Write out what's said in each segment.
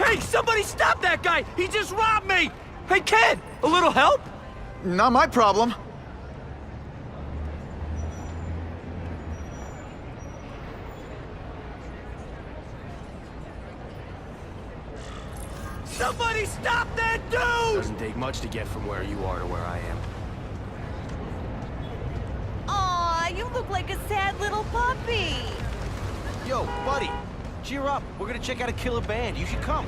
Hey, somebody stop that guy! He just robbed me! Hey, kid, a little help? Not my problem. Somebody stop that dude! Doesn't take much to get from where you are to where I am. Aw, you look like a sad little puppy. Yo, buddy, cheer up. We're gonna check out a killer band. You should come.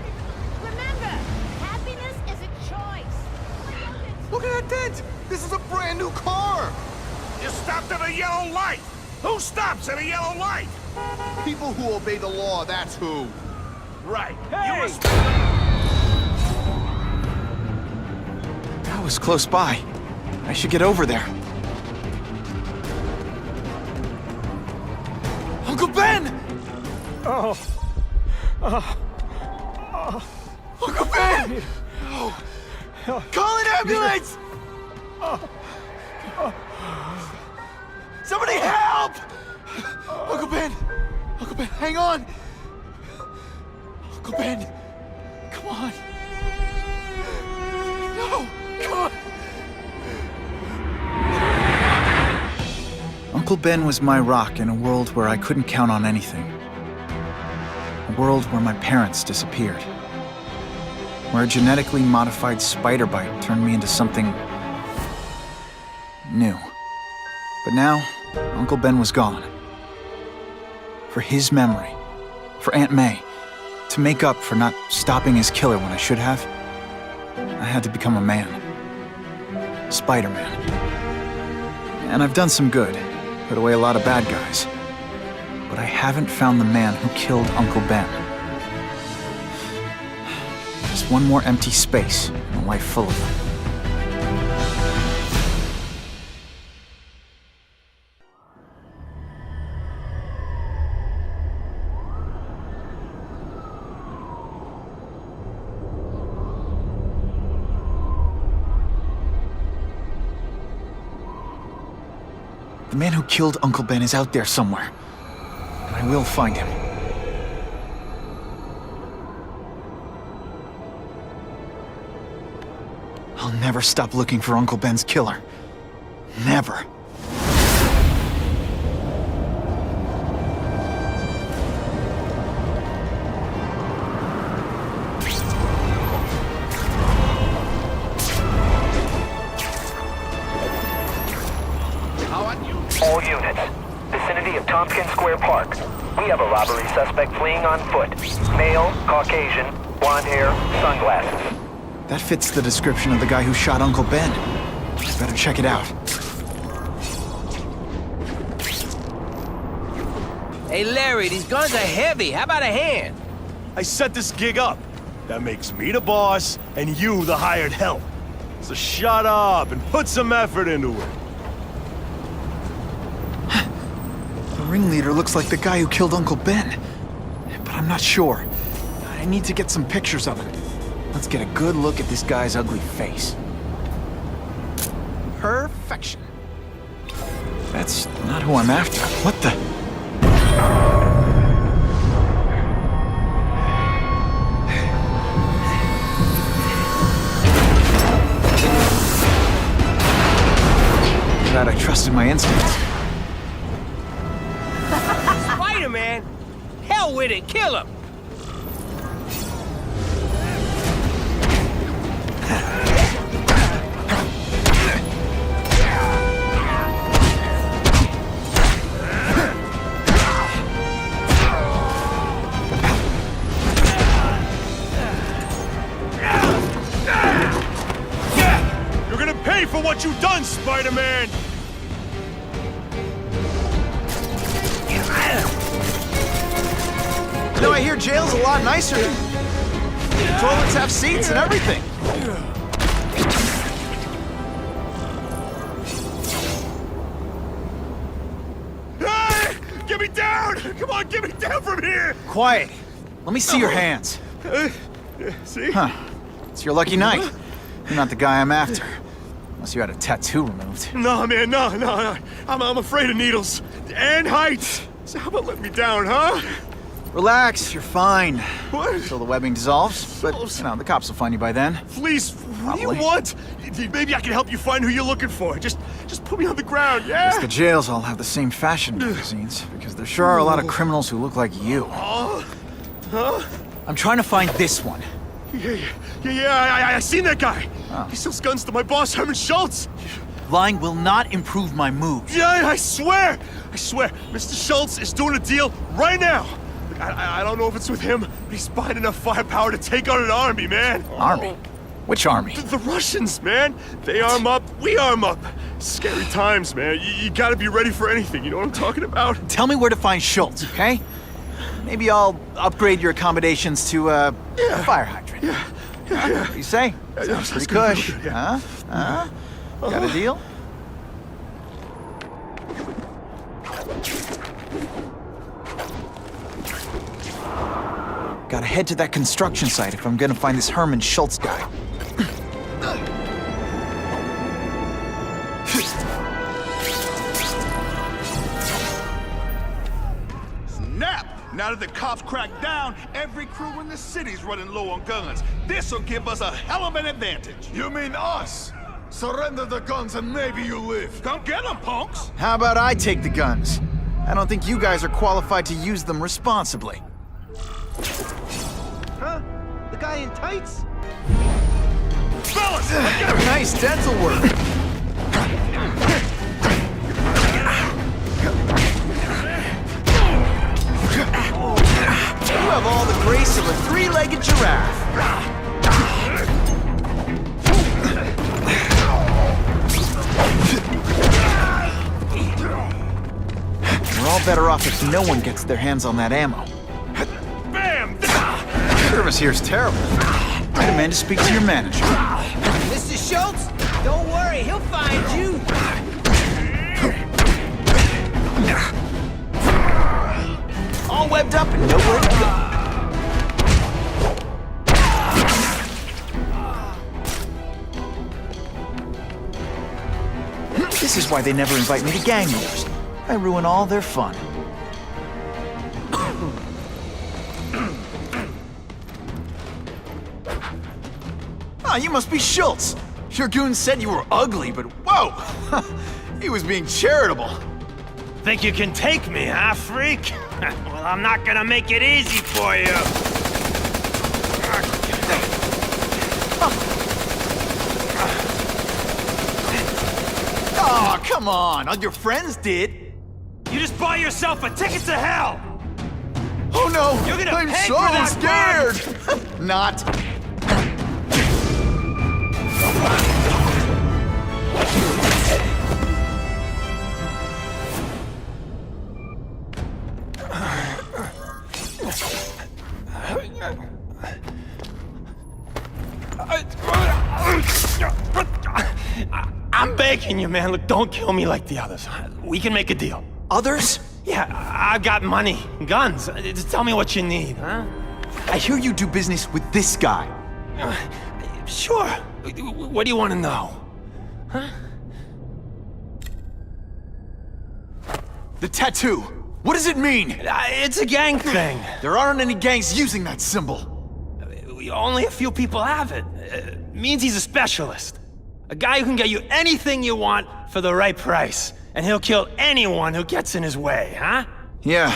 Remember, happiness is a choice. Look at that dent! This is a brand new car! You stopped at a yellow light! Who stops at a yellow light? People who obey the law, that's who. Right. Hey! You must... That was close by. I should get over there. Uncle Ben! Uncle Ben! Call an ambulance! Somebody help! Uncle Ben! Uncle Ben, hang on! Uncle Ben! Come on! No! Come on! Uncle Ben was my rock in a world where I couldn't count on anything. A world where my parents disappeared. Where a genetically modified spider bite turned me into something new. But now, Uncle Ben was gone. For his memory, for Aunt May, to make up for not stopping his killer when I should have, I had to become a man. Spider-Man. And I've done some good, put away a lot of bad guys. But I haven't found the man who killed Uncle Ben. There's one more empty space in a life full of them. The man who killed Uncle Ben is out there somewhere. And I will find him. I'll never stop looking for Uncle Ben's killer. Never. All units. Vicinity of Tompkins Square Park. We have a robbery suspect fleeing on foot. Male, Caucasian, blonde hair, sunglasses. That fits the description of the guy who shot Uncle Ben. Better check it out. Hey, Larry, these guns are heavy. How about a hand? I set this gig up. That makes me the boss and you the hired help. So shut up and put some effort into it. The ringleader looks like the guy who killed Uncle Ben. But I'm not sure. I need to get some pictures of him. Let's get a good look at this guy's ugly face. Perfection. That's not who I'm after. What the? Glad I trusted my instincts. Spider-Man? Hell with it, kill him! You're gonna pay for what you've done, Spider-Man! You know, I hear jail's a lot nicer. Toilets have seats and everything. Hey! Get me down! Come on, get me down from here! Quiet. Let me see your hands. See? Huh. It's your lucky night. You're not the guy I'm after. Unless you had a tattoo removed. No, man, no. I'm afraid of needles. And heights. So how about let me down, huh? Relax, you're fine. What? Until the webbing dissolves, but, you know, the cops will find you by then. Please, what do you Probably. want? Maybe I can help you find who you're looking for. Just put me on the ground, yeah? Guess the jails all have the same fashion magazines, because there sure are a lot of criminals who look like you. Huh? I'm trying to find this one. Yeah, I seen that guy. Oh. He sells guns to my boss, Herman Schultz. Lying will not improve my mood. Yeah, I swear. Mr. Schultz is doing a deal right now. I don't know if it's with him, but he's buying enough firepower to take on an army, man. Army? Which army? The Russians, man. They arm up, we arm up. Scary times, man. You gotta be ready for anything, you know what I'm talking about? Tell me where to find Schultz, okay? Maybe I'll upgrade your accommodations to a fire hydrant. Yeah. What do you say? Sounds pretty cush. Yeah. Huh? Got a deal? Gotta head to that construction site if I'm gonna find this Herman Schultz guy. Snap! Now that the cops cracked down, every crew in the city's running low on guns. This'll give us a hell of an advantage. You mean us? Surrender the guns and maybe you live. Come get them, punks! How about I take the guns? I don't think you guys are qualified to use them responsibly. Huh? The guy in tights? Fellas! Nice dental work. You have all the grace of a three-legged giraffe. We're all better off if no one gets their hands on that ammo. Bam! Service here's terrible. I demand to speak to your manager. Mr. Schultz? Don't worry, he'll find you. All webbed up and nowhere to go. This is why they never invite me to gang wars. I ruin all their fun. Ah, you must be Schultz. Your goon said you were ugly, but whoa! He was being charitable. Think you can take me, huh, freak? Well, I'm not gonna make it easy for you. Oh, come on. All your friends did. You just bought yourself a ticket to hell! Oh no! You're gonna I'm pay so for that scared! Not. I'm begging you, man. Look, don't kill me like the others. We can make a deal. Others? Yeah, I've got money, guns. Just tell me what you need, huh? I hear you do business with this guy. Sure. What do you want to know? Huh? The tattoo. What does it mean? It's a gang thing. There aren't any gangs using that symbol. Only a few people have it. It means he's a specialist. A guy who can get you anything you want for the right price. And he'll kill anyone who gets in his way, huh? Yeah.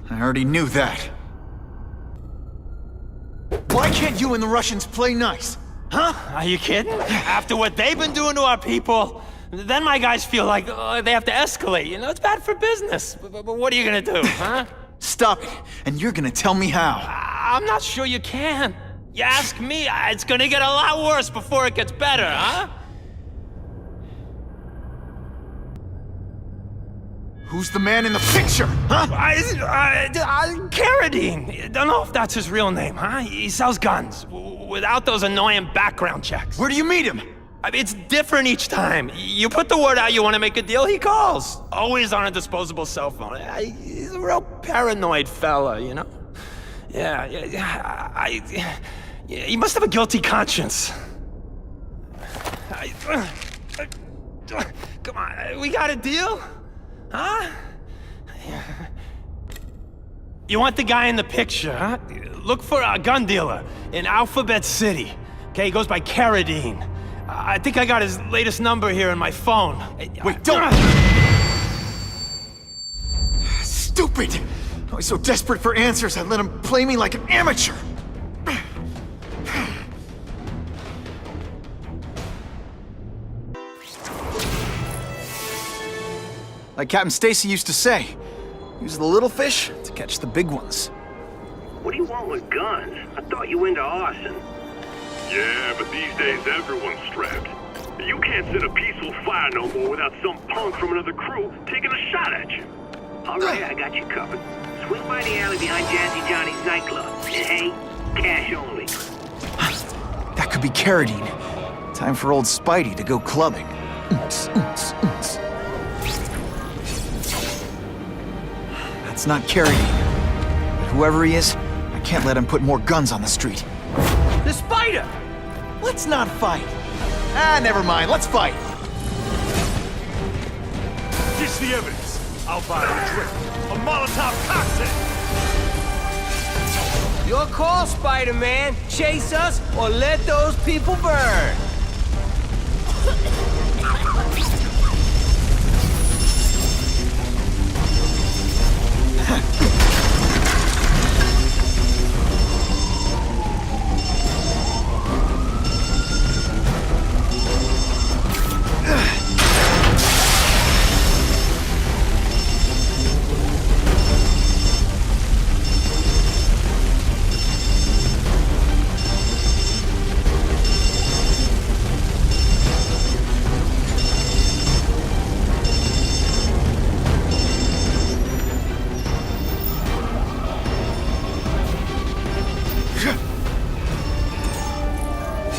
I already knew that. Why can't you and the Russians play nice? Huh? Are you kidding? After what they've been doing to our people, then my guys feel like they have to escalate. You know, it's bad for business. But what are you gonna do, huh? Stop it, and you're gonna tell me how. I'm not sure you can. You ask me, it's gonna get a lot worse before it gets better, huh? Who's the man in the picture, huh? Carradine. Don't know if that's his real name, huh? He sells guns without those annoying background checks. Where do you meet him? I mean, it's different each time. You put the word out you want to make a deal, he calls. Always on a disposable cell phone. He's a real paranoid fella, you know? Yeah, he must have a guilty conscience. Come on, we got a deal? Huh? You want the guy in the picture, huh? Look for a gun dealer in Alphabet City. Okay, he goes by Carradine. I think I got his latest number here in my phone. Wait, don't! Stupid! I was so desperate for answers, I let him play me like an amateur! Like Captain Stacy used to say, use the little fish to catch the big ones. What do you want with guns? I thought you were into arson. Yeah, but these days everyone's strapped. You can't set a peaceful fire no more without some punk from another crew taking a shot at you. All right, I got you covered. Swing by the alley behind Jazzy Johnny's nightclub. And hey, cash only. That could be Carradine. Time for old Spidey to go clubbing. That's not Carradine. But whoever he is, I can't let him put more guns on the street. The spider! Let's not fight. Ah, never mind. Let's fight. Ditch the evidence. I'll buy a drink. A Molotov cocktail. Your call, Spider-Man. Chase us or let those people burn.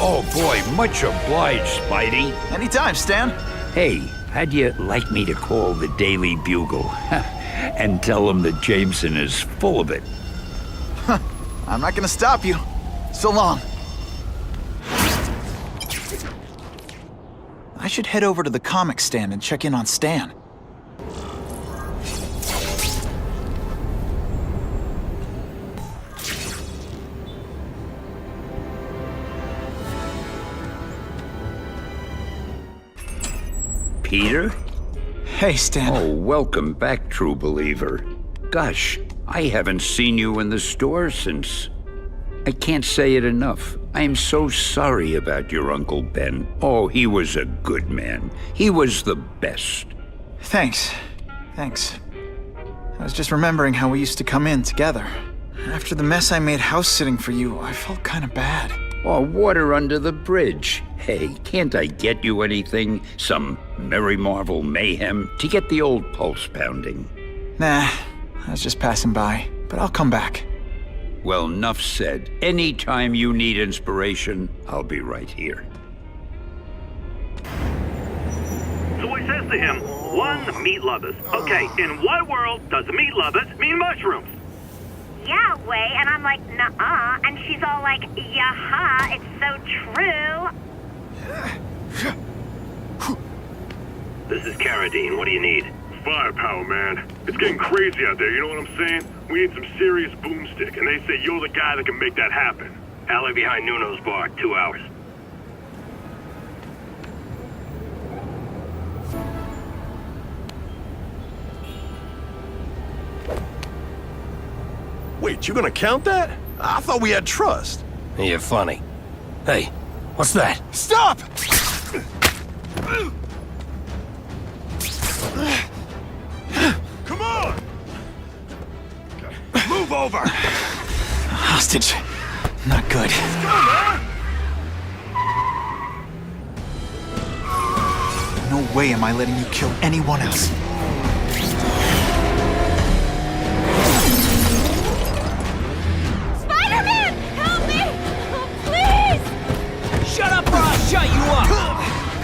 Oh boy, much obliged, Spidey. Anytime, Stan. Hey, how'd you like me to call the Daily Bugle and tell them that Jameson is full of it? I'm not gonna stop you. So long. I should head over to the comic stand and check in on Stan. Peter? Hey, Stan. Oh, welcome back, true believer. Gosh, I haven't seen you in the store since... I can't say it enough. I'm so sorry about your Uncle Ben. Oh, he was a good man. He was the best. Thanks. Thanks. I was just remembering how we used to come in together. After the mess I made house-sitting for you, I felt kind of bad. Oh, water under the bridge. Hey, can't I get you anything? Some Merry Marvel mayhem to get the old pulse pounding? Nah, I was just passing by, but I'll come back. Well, enough said. Anytime you need inspiration, I'll be right here. So he says to him, one, meat lovers. Okay, in what world does meat lovers mean mushrooms? Yeah, way, and I'm like, nuh-uh, and she's all like, yeah-ha, it's so true. This is Carradine. What do you need? Firepower, man. It's getting crazy out there, you know what I'm saying? We need some serious boomstick, and they say you're the guy that can make that happen. Alley behind Nuno's bar, 2 hours. Wait, you gonna count that? I thought we had trust. You're funny. Hey, what's that? Stop! Come on! Move over! Hostage. Not good. Go, man! No way am I letting you kill anyone else. Spider-Man! Help me! Oh, please! Shut up or I'll shut you up!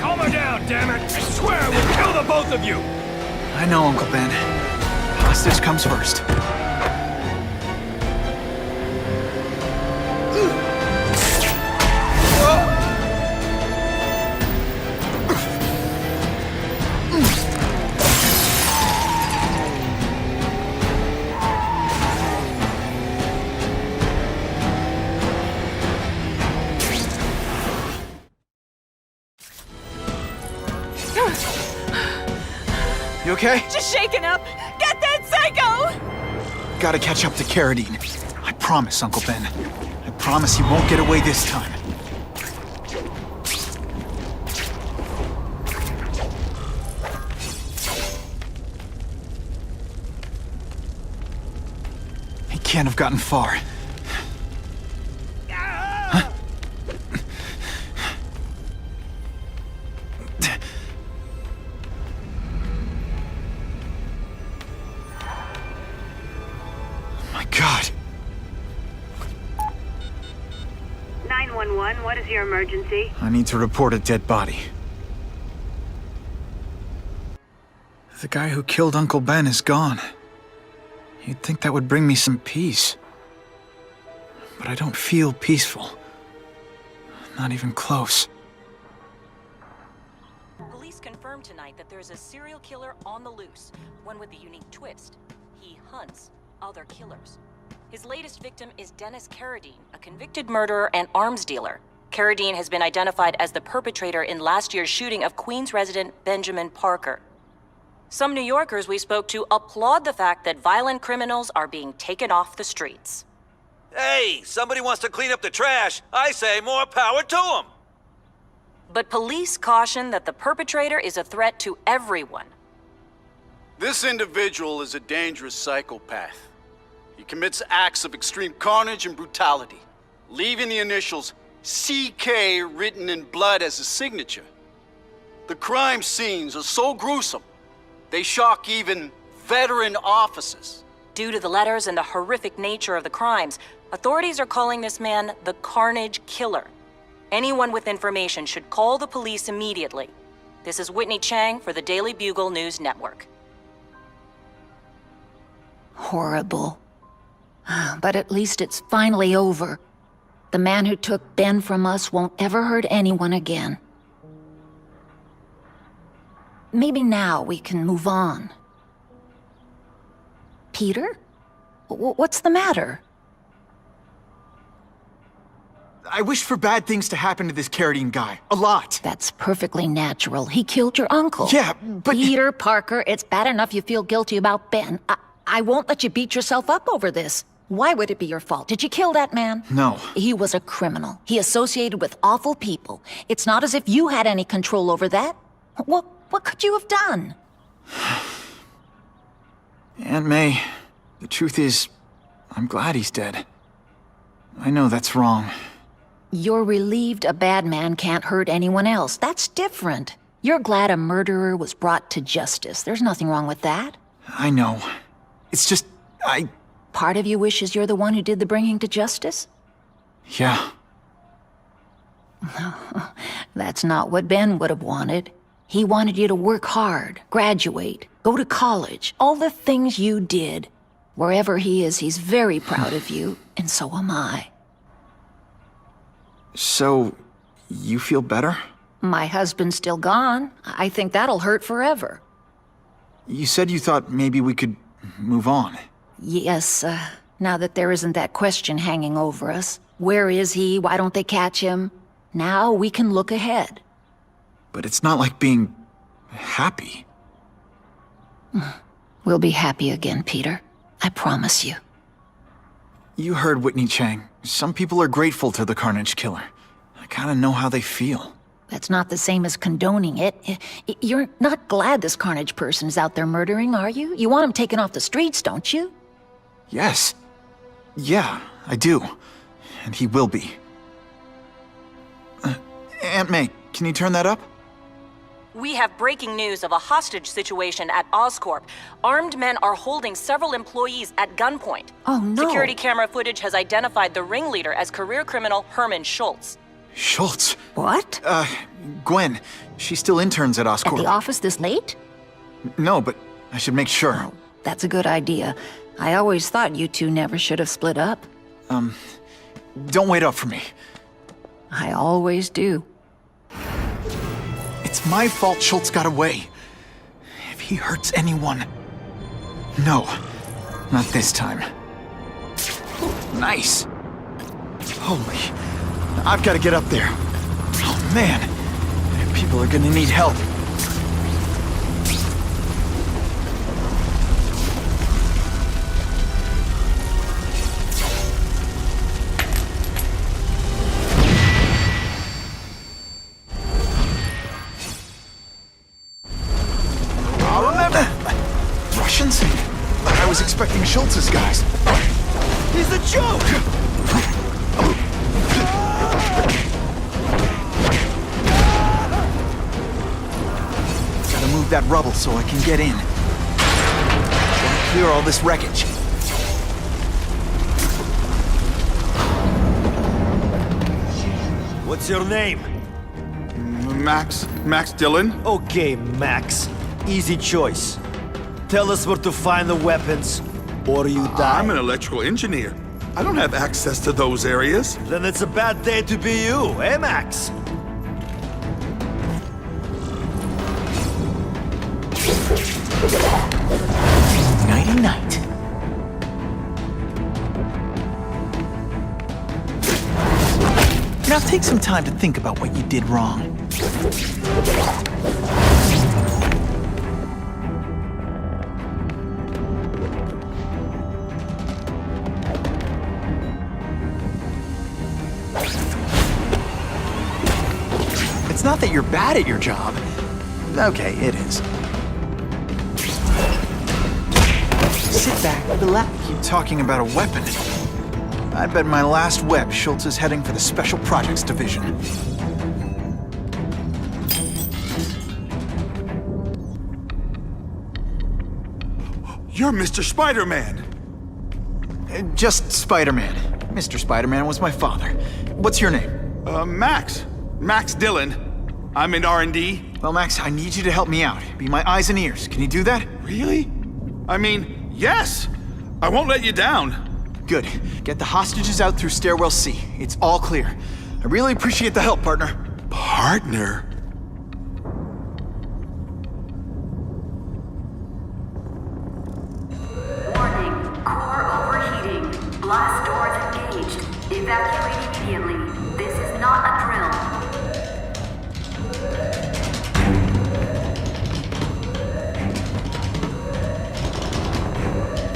Calm her down, damn it! I swear I will kill the both of you! I know, Uncle Ben. Hostage comes first. You okay? Just shaken up. Get that psycho! Gotta catch up to Carradine. I promise, Uncle Ben. I promise he won't get away this time. He can't have gotten far. Huh? My God. 911, what is your emergency? I need to report a dead body. The guy who killed Uncle Ben is gone. You'd think that would bring me some peace. But I don't feel peaceful. Not even close. Police confirmed tonight that there's a serial killer on the loose, one with a unique twist. He hunts other killers. His latest victim is Dennis Carradine, a convicted murderer and arms dealer. Carradine has been identified as the perpetrator in last year's shooting of Queens resident Benjamin Parker. Some New Yorkers we spoke to applaud the fact that violent criminals are being taken off the streets. Hey, somebody wants to clean up the trash. I say more power to them. But police caution that the perpetrator is a threat to everyone. This individual is a dangerous psychopath. He commits acts of extreme carnage and brutality, leaving the initials CK written in blood as his signature. The crime scenes are so gruesome, they shock even veteran officers. Due to the letters and the horrific nature of the crimes, authorities are calling this man the Carnage Killer. Anyone with information should call the police immediately. This is Whitney Chang for the Daily Bugle News Network. Horrible. But at least it's finally over. The man who took Ben from us won't ever hurt anyone again. Maybe now we can move on. Peter? What's the matter? I wish for bad things to happen to this Carradine guy. A lot. That's perfectly natural. He killed your uncle. Yeah, but... Peter Parker, it's bad enough you feel guilty about Ben. I won't let you beat yourself up over this. Why would it be your fault? Did you kill that man? No. He was a criminal. He associated with awful people. It's not as if you had any control over that. What could you have done? Aunt May, the truth is, I'm glad he's dead. I know that's wrong. You're relieved a bad man can't hurt anyone else. That's different. You're glad a murderer was brought to justice. There's nothing wrong with that. I know. It's just, Part of you wishes you're the one who did the bringing to justice? Yeah. That's not what Ben would have wanted. He wanted you to work hard, graduate, go to college, all the things you did. Wherever he is, he's very proud of you, and so am I. So, you feel better? My husband's still gone. I think that'll hurt forever. You said you thought maybe we could move on. Yes, now that there isn't that question hanging over us. Where is he? Why don't they catch him? Now we can look ahead. But it's not like being happy. We'll be happy again, Peter. I promise you. You heard Whitney Chang. Some people are grateful to the Carnage Killer. I kinda know how they feel. That's not the same as condoning it. You're not glad this Carnage person is out there murdering, are you? You want him taken off the streets, don't you? Yes. Yeah, I do. And he will be. Aunt May, can you turn that up? We have breaking news of a hostage situation at Oscorp. Armed men are holding several employees at gunpoint. Oh, no. Security camera footage has identified the ringleader as career criminal Herman Schultz. Schultz? What? Gwen. She still interns at Oscorp. At the office this late? No, but I should make sure. Oh, that's a good idea. I always thought you two never should have split up. Don't wait up for me. I always do. It's my fault Schultz got away. If he hurts anyone... No, not this time. Nice. Holy... I've got to get up there. Oh, man. People are gonna need help. Russians? I was expecting Schultz's guys. He's a joke! Gotta move that rubble so I can get in. Gotta clear all this wreckage. What's your name? Max Dillon? Okay, Max. Easy choice. Tell us where to find the weapons, or you die. I'm an electrical engineer. I don't have access to those areas. Then it's a bad day to be you, eh, Max? Nighty-night. Now take some time to think about what you did wrong. It's not that you're bad at your job. Okay, it is. Sit back, relax. Keep talking about a weapon. I bet my last web, Schultz is heading for the Special Projects Division. You're Mr. Spider-Man. Just Spider-Man. Mr. Spider-Man was my father. What's your name? Max Dillon. I'm in R&D. Well, Max, I need you to help me out. Be my eyes and ears. Can you do that? Really? I mean, yes. I won't let you down. Good. Get the hostages out through stairwell C. It's all clear. I really appreciate the help, partner. Partner? Warning. Core overheating. Blast doors engaged. Evacuate immediately. This is not a drill.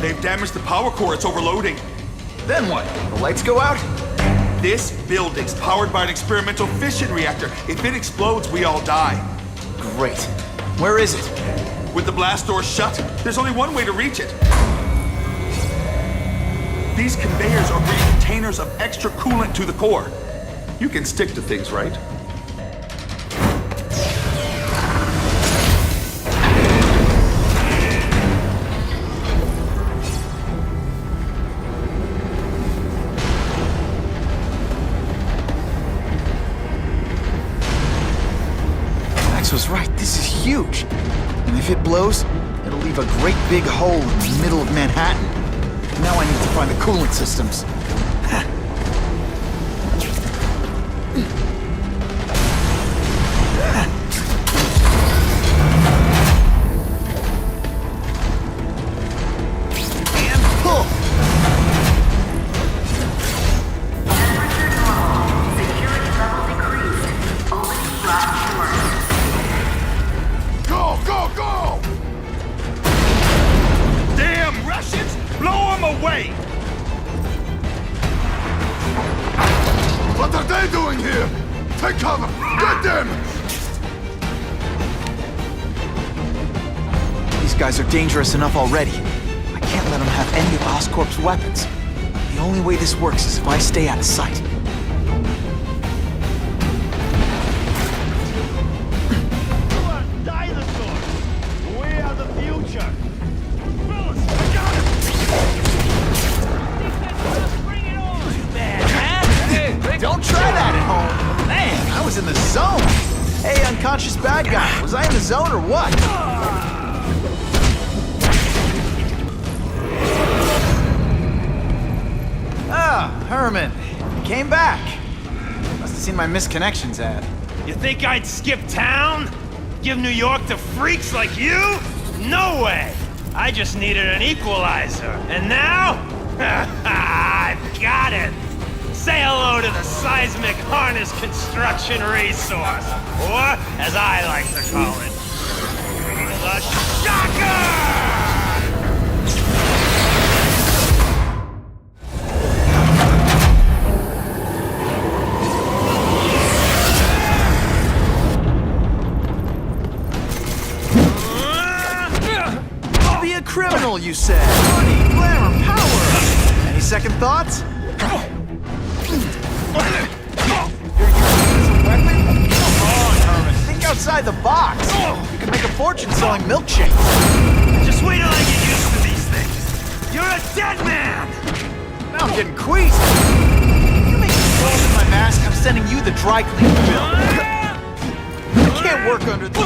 They've damaged the power core. It's overloading. Then what? The lights go out? This building's powered by an experimental fission reactor. If it explodes, we all die. Great. Where is it? With the blast doors shut, there's only one way to reach it. These conveyors are bringing containers of extra coolant to the core. You can stick to things, right? Was right. This is huge. And if it blows, it'll leave a great big hole in the middle of Manhattan. Now I need to find the coolant systems. And pull! Temperature normal. Security level decreased. Opening blast doors. Go, go, go! Damn Russians! Blow them away! What are they doing here? Take cover! Get them! These guys are dangerous enough already. I can't let them have any of Oscorp's weapons. The only way this works is if I stay out of sight. Don't try that at home. Man, I was in the zone. Hey, unconscious bad guy. Was I in the zone or what? Ah, Herman. You came back. Must have seen my missed connections ad. You think I'd skip town? Give New York to freaks like you? No way! I just needed an equalizer. And now? I've got it! Say hello to the seismic harness construction resource, or as I like to call it, the shocker! Criminal, you said. Money, glamour, power. Any second thoughts? You're using it as a weapon? Come on, Herman. Think outside the box. You could make a fortune selling milkshakes. Just wait till I get used to these things. You're a dead man! Now I'm getting queasy. If you make me fall in my mask, I'm sending you the dry cleaning bill. I can't work under the...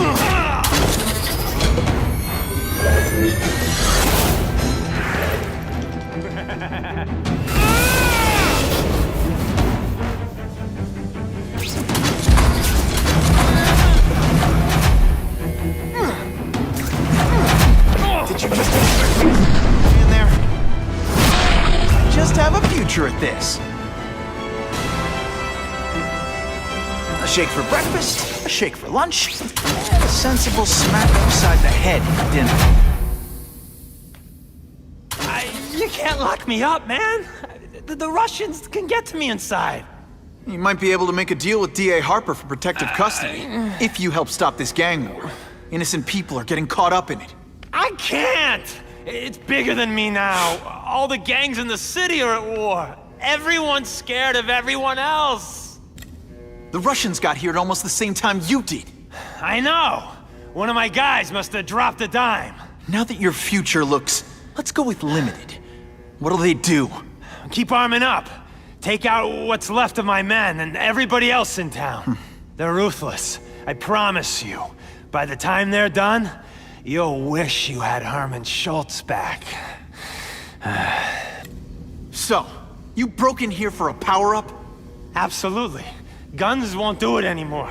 Did you just in there? I just have a future at this. A shake for breakfast, a shake for lunch, and a sensible smack upside the head for dinner. You can't lock me up, man. The Russians can get to me inside. You might be able to make a deal with D.A. Harper for protective custody, if you help stop this gang war. Innocent people are getting caught up in it. I can't! It's bigger than me now. All the gangs in the city are at war. Everyone's scared of everyone else. The Russians got here at almost the same time you did. I know. One of my guys must have dropped a dime. Now that your future looks, let's go with limited. What'll they do? Keep arming up. Take out what's left of my men and everybody else in town. They're ruthless. I promise you. By the time they're done, you'll wish you had Herman Schultz back. So, you broke in here for a power-up? Absolutely. Guns won't do it anymore.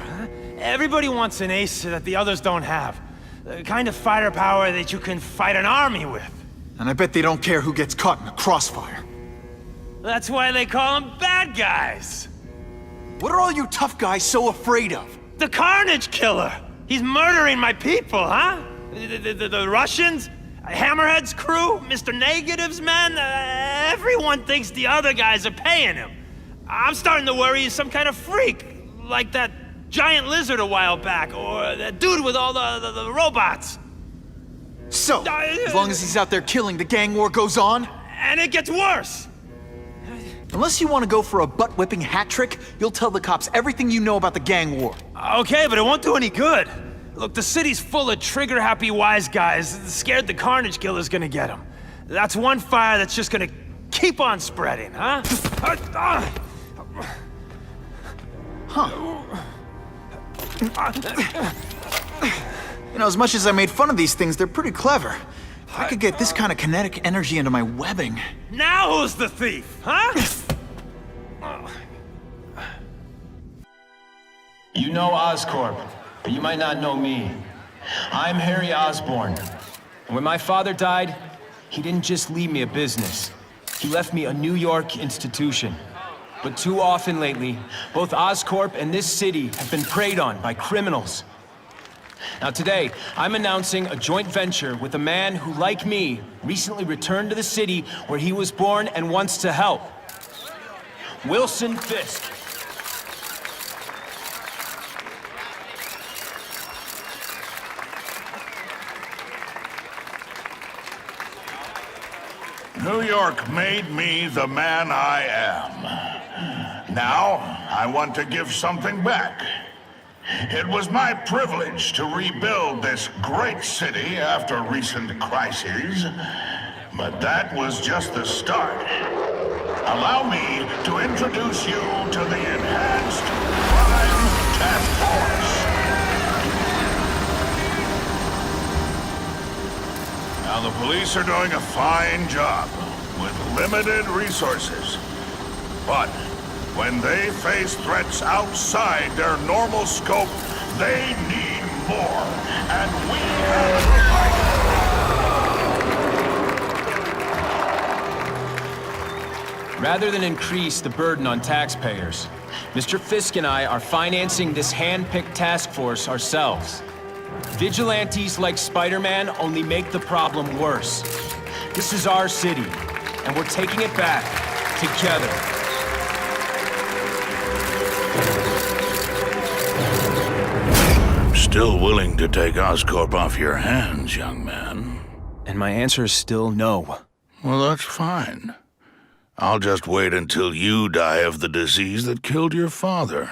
Everybody wants an ace that the others don't have. The kind of fighter power that you can fight an army with. And I bet they don't care who gets caught in a crossfire. That's why they call them bad guys. What are all you tough guys so afraid of? The Carnage Killer! He's murdering my people, huh? The Russians? Hammerhead's crew? Mr. Negative's men? Everyone thinks the other guys are paying him. I'm starting to worry he's some kind of freak. Like that giant lizard a while back, or that dude with all the robots. So, as long as he's out there killing, the gang war goes on? And it gets worse! Unless you want to go for a butt-whipping hat trick, you'll tell the cops everything you know about the gang war. Okay, but it won't do any good. Look, the city's full of trigger-happy wise guys scared the Carnage Killer's gonna get them. That's one fire that's just gonna keep on spreading, huh? You know, as much as I made fun of these things, they're pretty clever. If I could get this kind of kinetic energy into my webbing... Now who's the thief, huh? You know Oscorp, but you might not know me. I'm Harry Osborn. And when my father died, he didn't just leave me a business. He left me a New York institution. But too often lately, both Oscorp and this city have been preyed on by criminals. Now today, I'm announcing a joint venture with a man who, like me, recently returned to the city where he was born and wants to help. Wilson Fisk. New York made me the man I am. Now, I want to give something back. It was my privilege to rebuild this great city after recent crises, but that was just the start. Allow me to introduce you to the Enhanced Crime Task Force. Now, the police are doing a fine job with limited resources, but when they face threats outside their normal scope, they need more, and we have provided. Rather than increase the burden on taxpayers, Mr. Fisk and I are financing this hand-picked task force ourselves. Vigilantes like Spiderman only make the problem worse. This is our city, and we're taking it back together. I'm still willing to take Oscorp off your hands, young man. And my answer is still no. Well, that's fine. I'll just wait until you die of the disease that killed your father.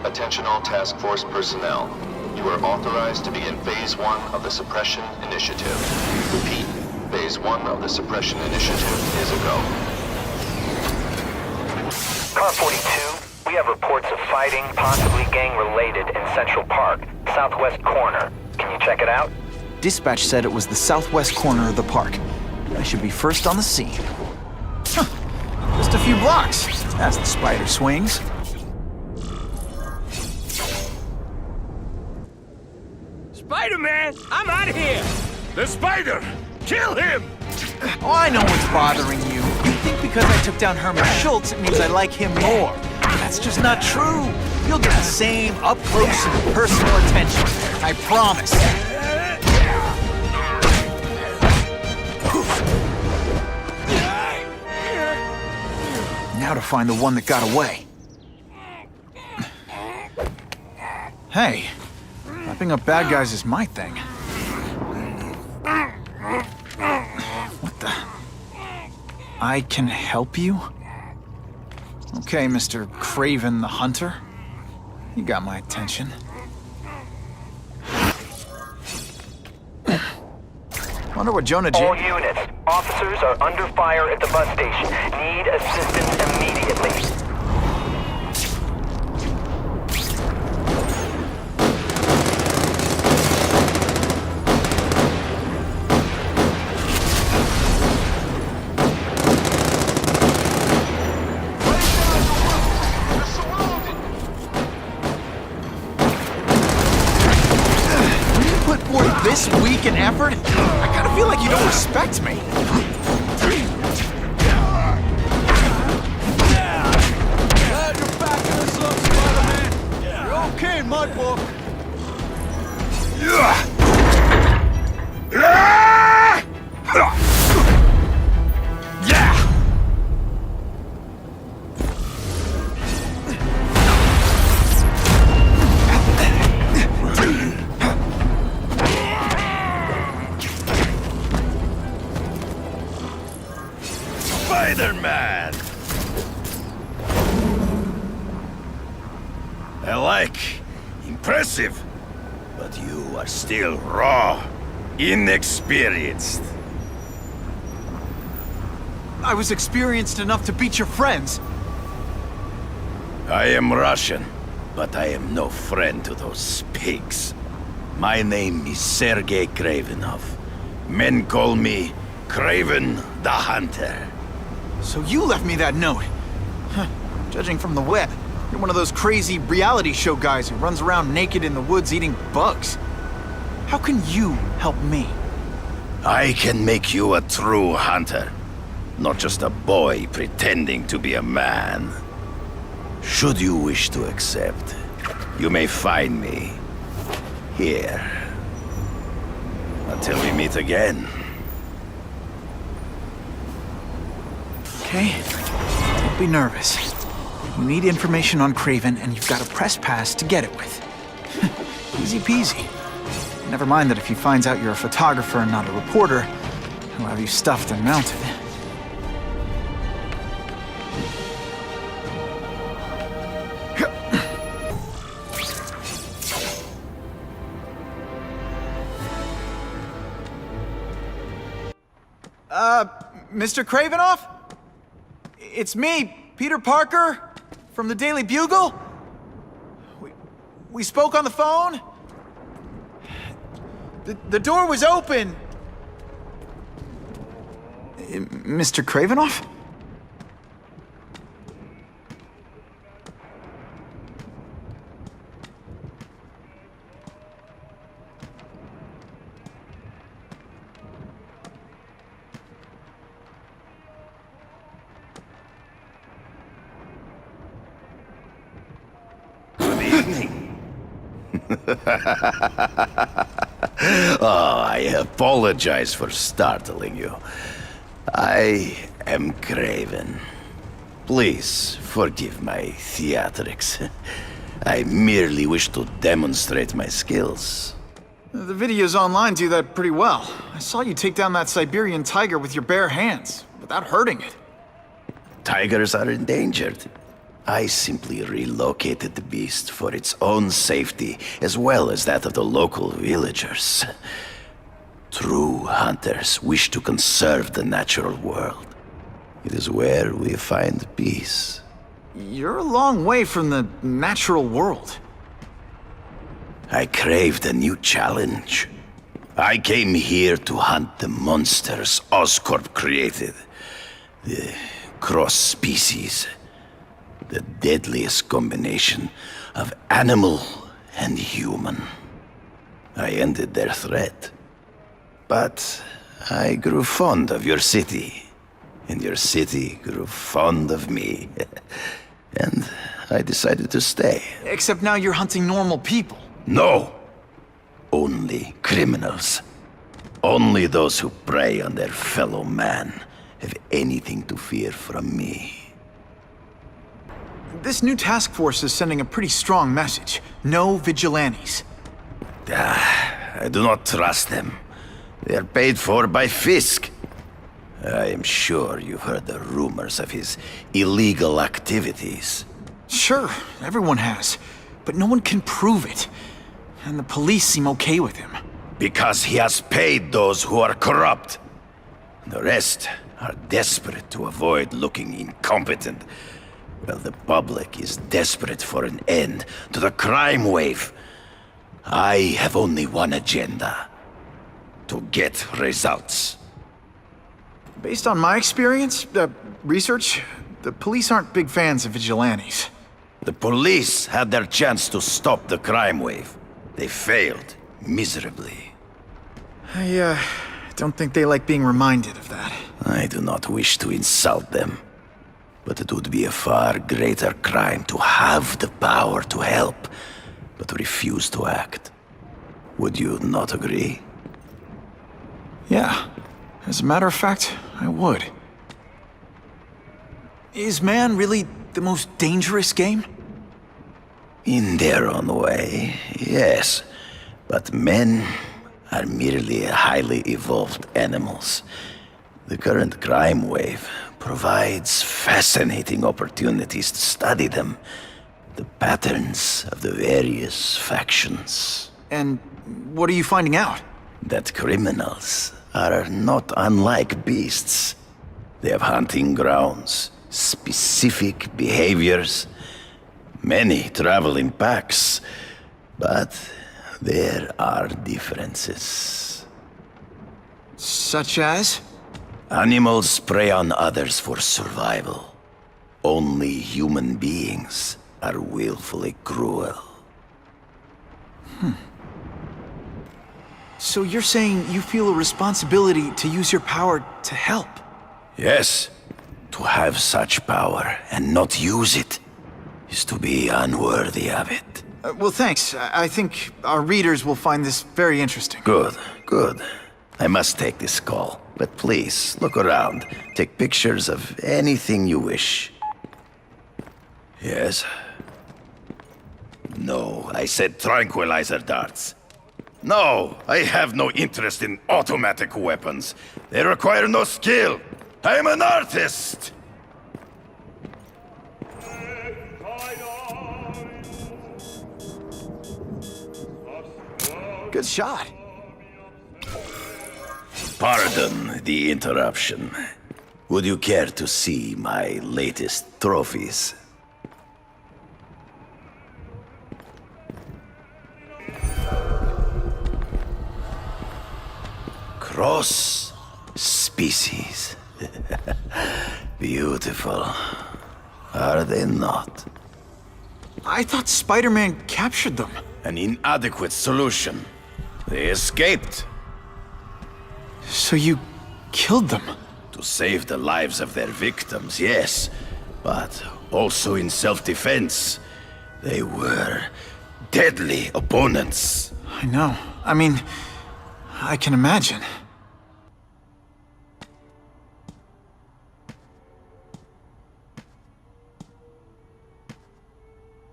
Attention all task force personnel. You are authorized to begin Phase 1 of the Suppression Initiative. Repeat, Phase 1 of the Suppression Initiative is a go. Car 42, we have reports of fighting, possibly gang-related, in Central Park, southwest corner. Can you check it out? Dispatch said it was the southwest corner of the park. I should be first on the scene. Huh. Just a few blocks, as the spider swings. Spider-Man, I'm out of here! The spider! Kill him! Oh, I know what's bothering you. You think because I took down Herman Schultz, it means I like him more. That's just not true. You'll get the same up-close and personal attention. I promise. Now to find the one that got away. Hey, wrapping up bad guys is my thing. What the? I can help you? Okay, Mr. Craven the Hunter. You got my attention. Wonder what Jonah J... All units, officers are under fire at the bus station. Need assistance immediately. This week in effort? I kinda feel like you don't respect me. Glad you're backing us up, Spider-Man. You're okay in my book. Spider-Man! I like. Impressive. But you are still raw. Inexperienced. I was experienced enough to beat your friends. I am Russian, but I am no friend to those pigs. My name is Sergei Kravenov. Men call me Kraven the Hunter. So you left me that note. Huh. Judging from the web, you're one of those crazy reality show guys who runs around naked in the woods eating bugs. How can you help me? I can make you a true hunter, not just a boy pretending to be a man. Should you wish to accept, you may find me here. Until we meet again. Okay, don't be nervous. You need information on Craven, and you've got a press pass to get it with. Easy peasy. Never mind that if he finds out you're a photographer and not a reporter, he'll have you stuffed and mounted. Mr. Cravenoff? It's me, Peter Parker, from the Daily Bugle. We spoke on the phone. The door was open. Mr. Cravenoff? Oh, I apologize for startling you. I am Craven. Please forgive my theatrics. I merely wish to demonstrate my skills. The videos online do that pretty well. I saw you take down that Siberian tiger with your bare hands, without hurting it. Tigers are endangered. I simply relocated the beast for its own safety, as well as that of the local villagers. True hunters wish to conserve the natural world. It is where we find peace. You're a long way from the natural world. I craved a new challenge. I came here to hunt the monsters Oscorp created. The cross-species. The deadliest combination of animal and human. I ended their threat. But I grew fond of your city. And your city grew fond of me. And I decided to stay. Except now you're hunting normal people. No! Only criminals. Only those who prey on their fellow man have anything to fear from me. This new task force is sending a pretty strong message. No vigilantes. I do not trust them. They are paid for by Fisk. I am sure you've heard the rumors of his illegal activities. Sure, everyone has. But no one can prove it. And the police seem okay with him. Because he has paid those who are corrupt. The rest are desperate to avoid looking incompetent. Well, the public is desperate for an end to the crime wave. I have only one agenda. To get results. Based on my experience, research, the police aren't big fans of vigilantes. The police had their chance to stop the crime wave. They failed miserably. I don't think they like being reminded of that. I do not wish to insult them. But it would be a far greater crime to have the power to help, but refuse to act. Would you not agree? Yeah. As a matter of fact, I would. Is man really the most dangerous game? In their own way, yes. But men are merely highly evolved animals. The current crime wave provides fascinating opportunities to study them. The patterns of the various factions. And what are you finding out? That criminals are not unlike beasts. They have hunting grounds, specific behaviors. Many travel in packs, but there are differences. Such as? Animals prey on others for survival. Only human beings are willfully cruel. So you're saying you feel a responsibility to use your power to help? Yes. To have such power and not use it is to be unworthy of it. Well, thanks. I think our readers will find this very interesting. Good, good. I must take this call, but please, look around. Take pictures of anything you wish. Yes? No, I said tranquilizer darts. No, I have no interest in automatic weapons. They require no skill. I am an artist! Good shot. Pardon the interruption. Would you care to see my latest trophies? Cross species. Beautiful. Are they not? I thought Spider-Man captured them. An inadequate solution. They escaped. So you killed them? To save the lives of their victims, yes. But also in self-defense. They were deadly opponents. I know. I mean, I can imagine.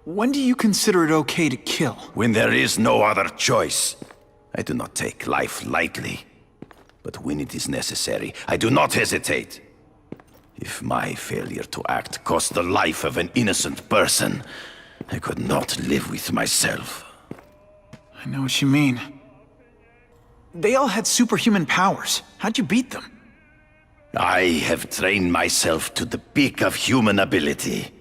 When do you consider it okay to kill? When there is no other choice. I do not take life lightly. But when it is necessary, I do not hesitate. If my failure to act cost the life of an innocent person, I could not live with myself. I know what you mean. They all had superhuman powers. How'd you beat them? I have trained myself to the peak of human ability,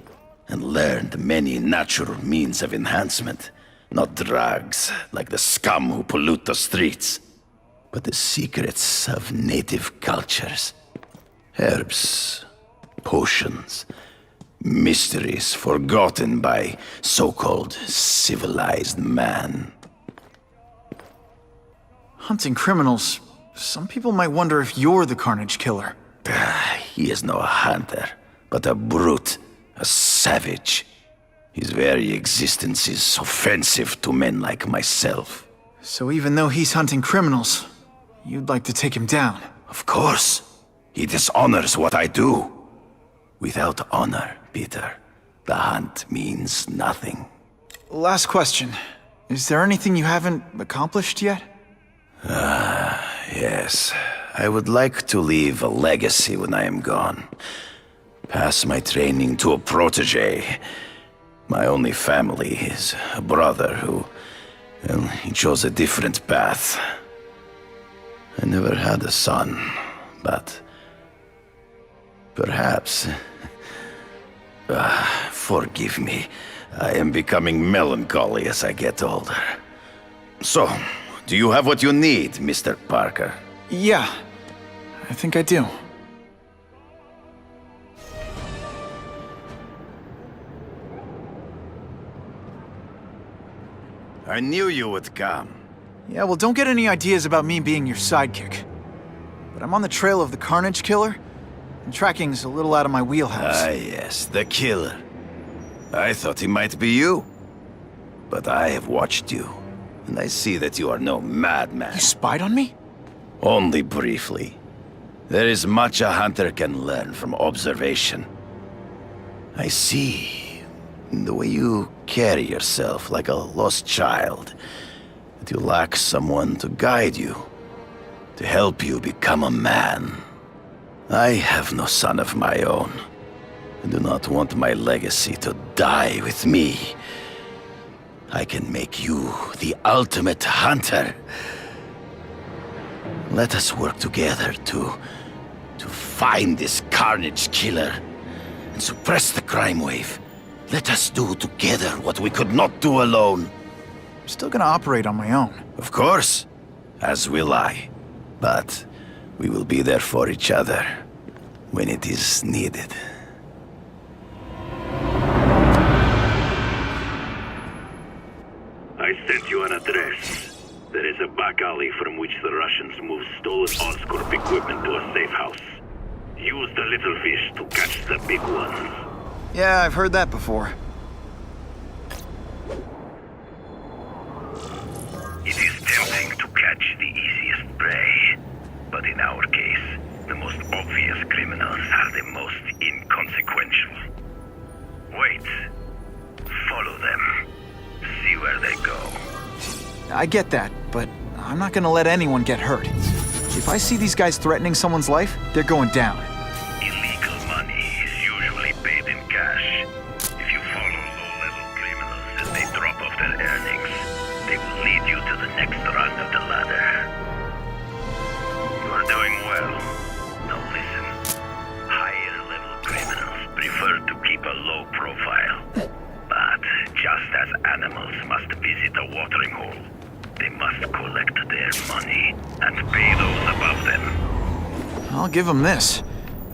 and learned many natural means of enhancement. Not drugs, like the scum who pollute the streets, but the secrets of native cultures. Herbs, potions, mysteries forgotten by so-called civilized man. Hunting criminals. Some people might wonder if you're the Carnage Killer. He is no hunter, but a brute, a savage. His very existence is offensive to men like myself. So even though he's hunting criminals, you'd like to take him down? Of course. He dishonors what I do. Without honor, Peter, the hunt means nothing. Last question. Is there anything you haven't accomplished yet? Yes. I would like to leave a legacy when I am gone. Pass my training to a protege. My only family is a brother who, well, he chose a different path. I never had a son, but perhaps... forgive me. I am becoming melancholy as I get older. So, do you have what you need, Mr. Parker? Yeah, I think I do. I knew you would come. Yeah, well, don't get any ideas about me being your sidekick. But I'm on the trail of the Carnage Killer, and tracking's a little out of my wheelhouse. Ah, yes, the killer. I thought he might be you. But I have watched you, and I see that you are no madman. You spied on me? Only briefly. There is much a hunter can learn from observation. I see the way you carry yourself like a lost child, that you lack someone to guide you, to help you become a man. I have no son of my own. I do not want my legacy to die with me. I can make you the ultimate hunter. Let us work together to find this Carnage Killer and suppress the crime wave. Let us do together what we could not do alone. I'm still gonna operate on my own. Of course, as will I. But we will be there for each other when it is needed. I sent you an address. There is a back alley from which the Russians move stolen Oscorp equipment to a safe house. Use the little fish to catch the big ones. Yeah, I've heard that before. It is tempting to catch the easiest prey, but in our case, the most obvious criminals are the most inconsequential. Wait. Follow them. See where they go. I get that, but I'm not gonna let anyone get hurt. If I see these guys threatening someone's life, they're going down. Illegal money is usually paid in cash. If you follow low-level criminals as they drop off their earnings, they will lead you to the next rung of the ladder. You are doing well. Now listen. Higher-level criminals prefer to keep a low profile. But just as animals must visit a watering hole, they must collect their money and pay those above them. I'll give them this.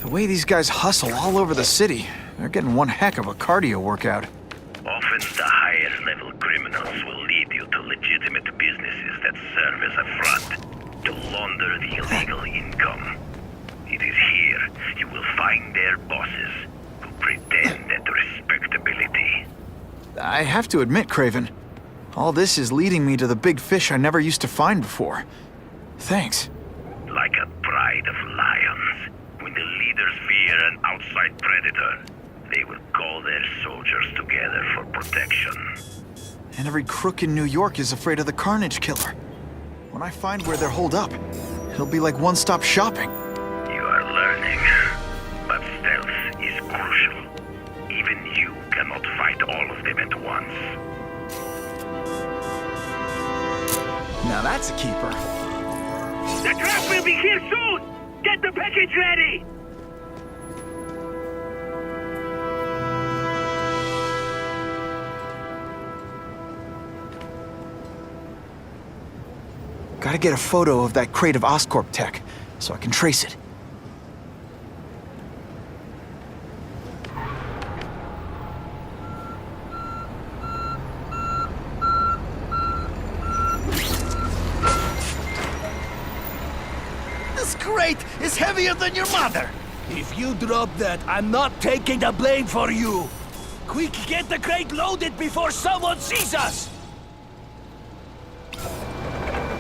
The way these guys hustle all over the city, they're getting one heck of a cardio workout. Often the higher-level criminals will lead you to legitimate businesses that serve as a front to launder the illegal income. It is here you will find their bosses who pretend at respectability. I have to admit, Craven, all this is leading me to the big fish I never used to find before. Thanks. Like a pride of lions, when the leaders fear an outside predator, they will call their soldiers together for protection. And every crook in New York is afraid of the Carnage Killer. When I find where they're holed up, it'll be like one-stop shopping. You are learning, but stealth is crucial. Even you cannot fight all of them at once. Now that's a keeper. The truck will be here soon! Get the package ready! Gotta get a photo of that crate of Oscorp tech, so I can trace it. This crate is heavier than your mother! If you drop that, I'm not taking the blame for you! Quick, get the crate loaded before someone sees us!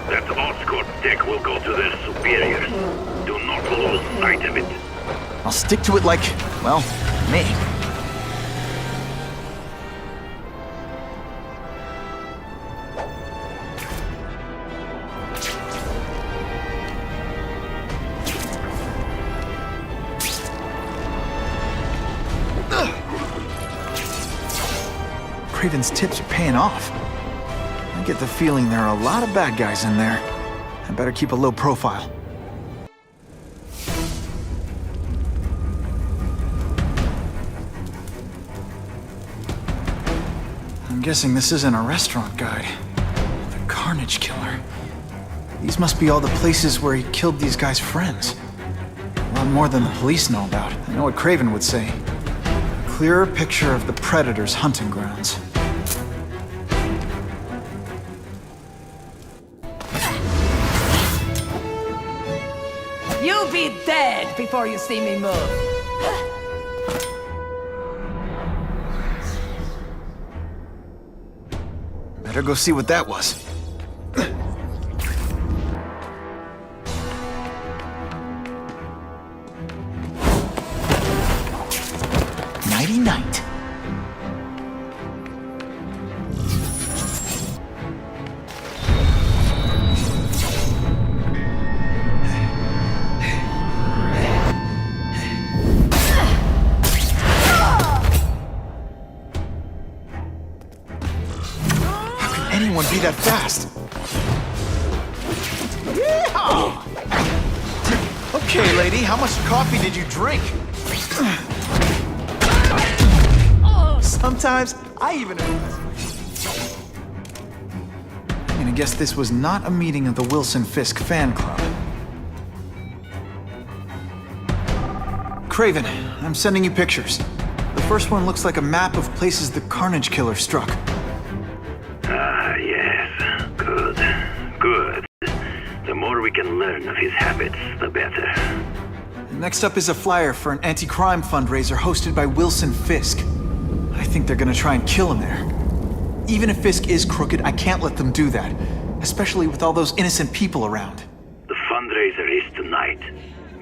That Oscorp tech will go to their superiors. Do not lose sight of it. I'll stick to it like, well, me. Craven's tips are paying off. I get the feeling there are a lot of bad guys in there. I better keep a low profile. I'm guessing this isn't a restaurant guide. The Carnage Killer. These must be all the places where he killed these guys' friends. A lot more than the police know about. I know what Craven would say. A clearer picture of the Predator's hunting grounds. You'll be dead before you see me move. Better go see what that was. Nighty night. Anyone be that fast? Yeehaw! Okay, lady, how much coffee did you drink? Sometimes I even... I'm gonna guess this was not a meeting of the Wilson Fisk fan club. Craven, I'm sending you pictures. The first one looks like a map of places the Carnage Killer struck. Yes. Good. Good. The more we can learn of his habits, the better. Next up is a flyer for an anti-crime fundraiser hosted by Wilson Fisk. I think they're gonna try and kill him there. Even if Fisk is crooked, I can't let them do that. Especially with all those innocent people around. The fundraiser is tonight.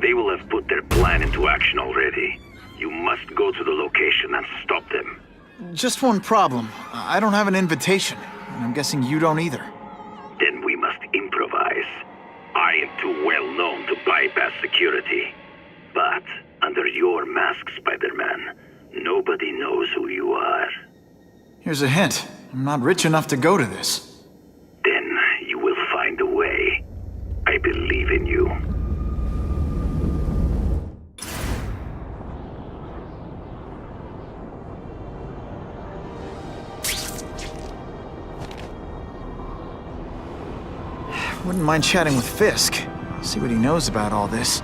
They will have put their plan into action already. You must go to the location and stop them. Just one problem. I don't have an invitation. And I'm guessing you don't either. Then we must improvise. I am too well known to bypass security. But under your mask, Spider-Man, nobody knows who you are. Here's a hint. I'm not rich enough to go to this. Then you will find a way. I believe in you. Wouldn't mind chatting with Fisk, see what he knows about all this.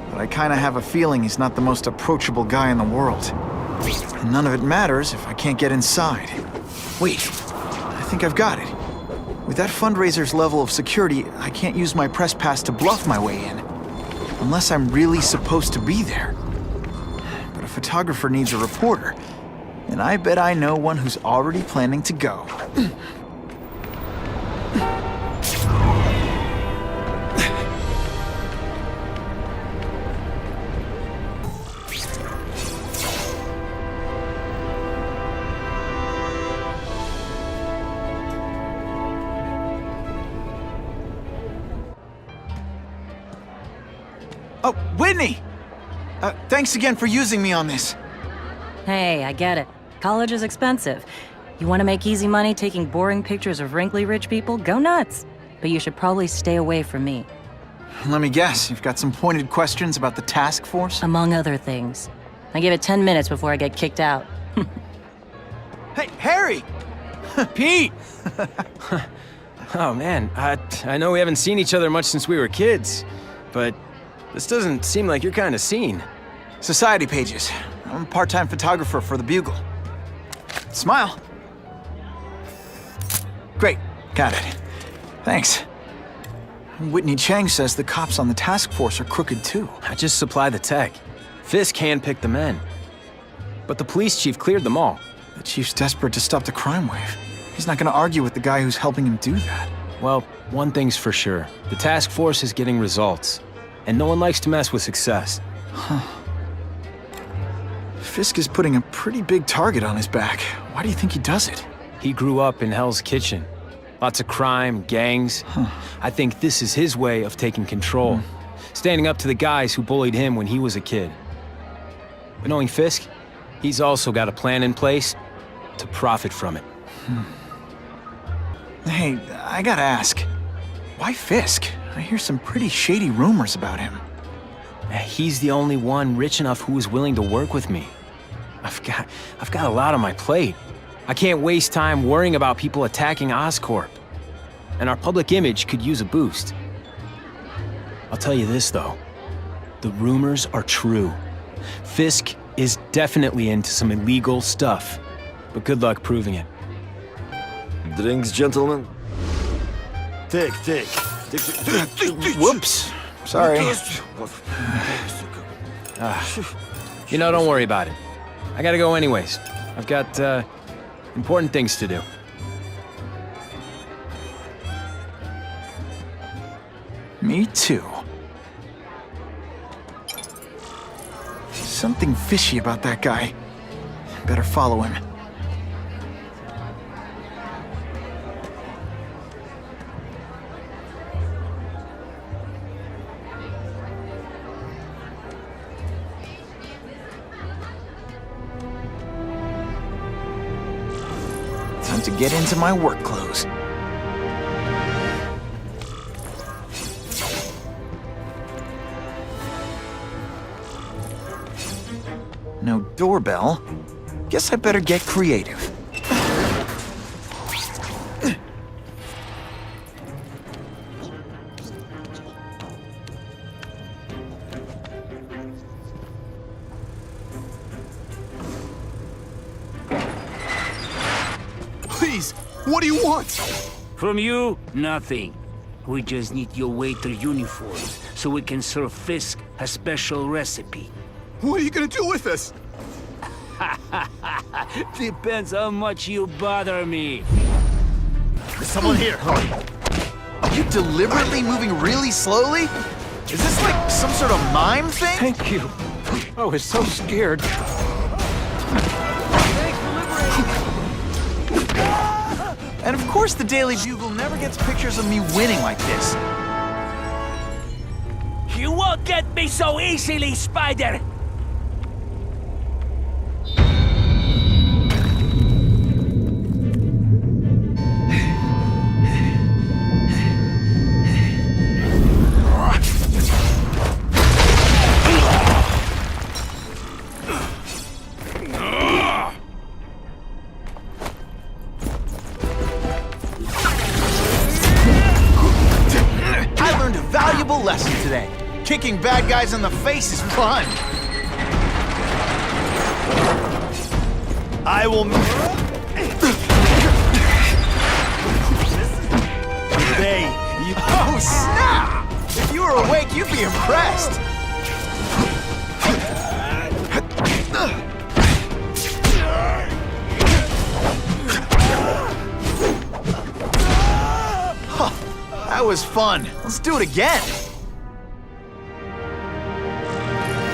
But I kinda have a feeling he's not the most approachable guy in the world. And none of it matters if I can't get inside. Wait, I think I've got it. With that fundraiser's level of security, I can't use my press pass to bluff my way in. Unless I'm really supposed to be there. But a photographer needs a reporter. And I bet I know one who's already planning to go. Oh, Whitney! Thanks again for using me on this. Hey, I get it. College is expensive. You want to make easy money taking boring pictures of wrinkly rich people? Go nuts. But you should probably stay away from me. Let me guess, you've got some pointed questions about the task force? Among other things. I give it 10 minutes before I get kicked out. Hey, Harry! Pete! Oh man, I know we haven't seen each other much since we were kids, but this doesn't seem like your kind of scene. Society pages. I'm a part-time photographer for the Bugle. Smile. Great, got it. Thanks. Whitney Chang says the cops on the task force are crooked too. I just supply the tech. Fisk handpicked the men. But the police chief cleared them all. The chief's desperate to stop the crime wave. He's not gonna argue with the guy who's helping him do that. Well, one thing's for sure. The task force is getting results. And no one likes to mess with success. Huh. Fisk is putting a pretty big target on his back. Why do you think he does it? He grew up in Hell's Kitchen. Lots of crime, gangs. I think this is his way of taking control. Standing up to the guys who bullied him when he was a kid. But knowing Fisk, he's also got a plan in place to profit from it. Hey, I gotta ask. Why Fisk? I hear some pretty shady rumors about him. He's the only one rich enough who is willing to work with me. I've got a lot on my plate. I can't waste time worrying about people attacking Oscorp. And our public image could use a boost. I'll tell you this, though. The rumors are true. Fisk is definitely into some illegal stuff. But good luck proving it. Drinks, gentlemen? Take. Whoops. Sorry. Don't worry about it. I gotta go anyways. I've got, important things to do. Me too. Something fishy about that guy. Better follow him. Time to get into my work clothes. No doorbell. Guess I better get creative. Please, what do you want? From you, nothing. We just need your waiter uniforms so we can serve Fisk a special recipe. What are you gonna do with us? Depends how much you bother me. There's someone here. Are you deliberately moving really slowly? Is this like some sort of mime thing? Thank you. I was so scared. And of course the Daily Bugle never gets pictures of me winning like this. You won't get me so easily, Spider! Lesson today. Kicking bad guys in the face is fun. I will... Hey, you... Oh, snap! If you were awake, you'd be impressed. Huh, that was fun. Let's do it again.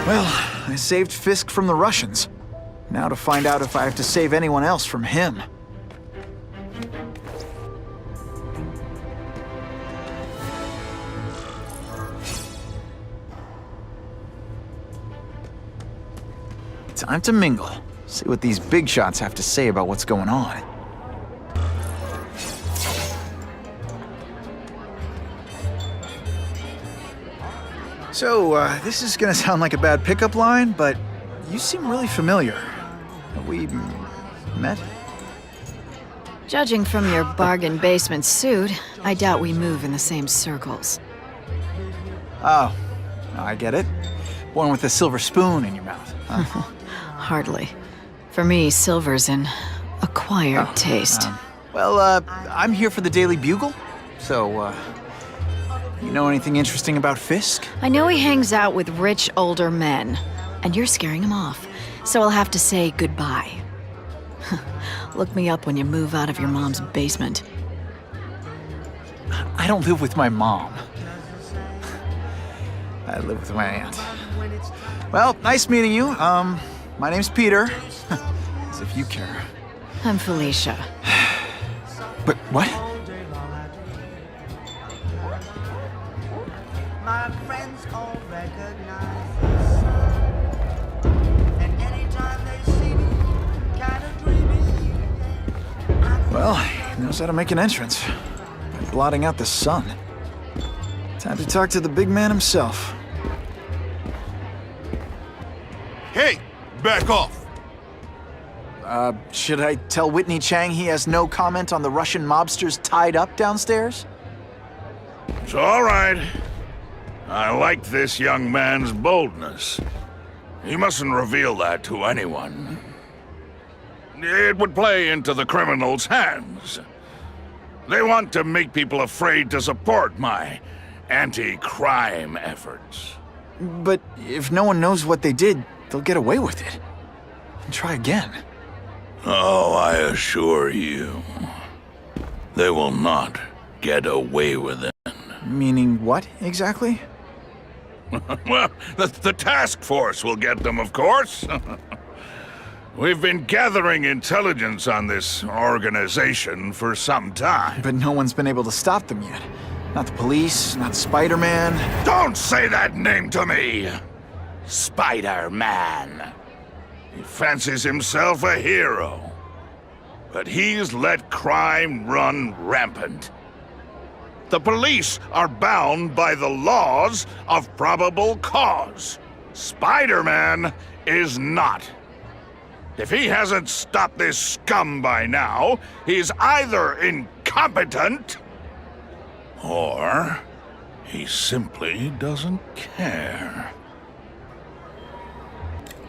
Well, I saved Fisk from the Russians. Now to find out if I have to save anyone else from him. Time to mingle. See what these big shots have to say about what's going on. So, this is gonna sound like a bad pickup line, but you seem really familiar. Have we met? Judging from your bargain basement suit, I doubt we move in the same circles. Oh, I get it. One with a silver spoon in your mouth. Huh? Hardly. For me, silver's an acquired taste. Well, I'm here for the Daily Bugle, so, you know anything interesting about Fisk? I know he hangs out with rich older men, and you're scaring him off, so I'll have to say goodbye. Look me up when you move out of your mom's basement. I don't live with my mom. I live with my aunt. Well, nice meeting you. My name's Peter. As if you care. I'm Felicia. But what? My friends all recognize this. And anytime they see me, kind of dreamy. Well, he knows how to make an entrance. By blotting out the sun. Time to talk to the big man himself. Hey, back off. Should I tell Whitney Chang he has no comment on the Russian mobsters tied up downstairs? It's all right. I like this young man's boldness. He mustn't reveal that to anyone. It would play into the criminals' hands. They want to make people afraid to support my anti-crime efforts. But if no one knows what they did, they'll get away with it. And try again. Oh, I assure you, they will not get away with it. Meaning what, exactly? Well, the task force will get them, of course. We've been gathering intelligence on this organization for some time. But no one's been able to stop them yet. Not the police, not Spiderman. Don't say that name to me! Spiderman. He fancies himself a hero. But he's let crime run rampant. The police are bound by the laws of probable cause. Spider-Man is not. If he hasn't stopped this scum by now, he's either incompetent, or he simply doesn't care.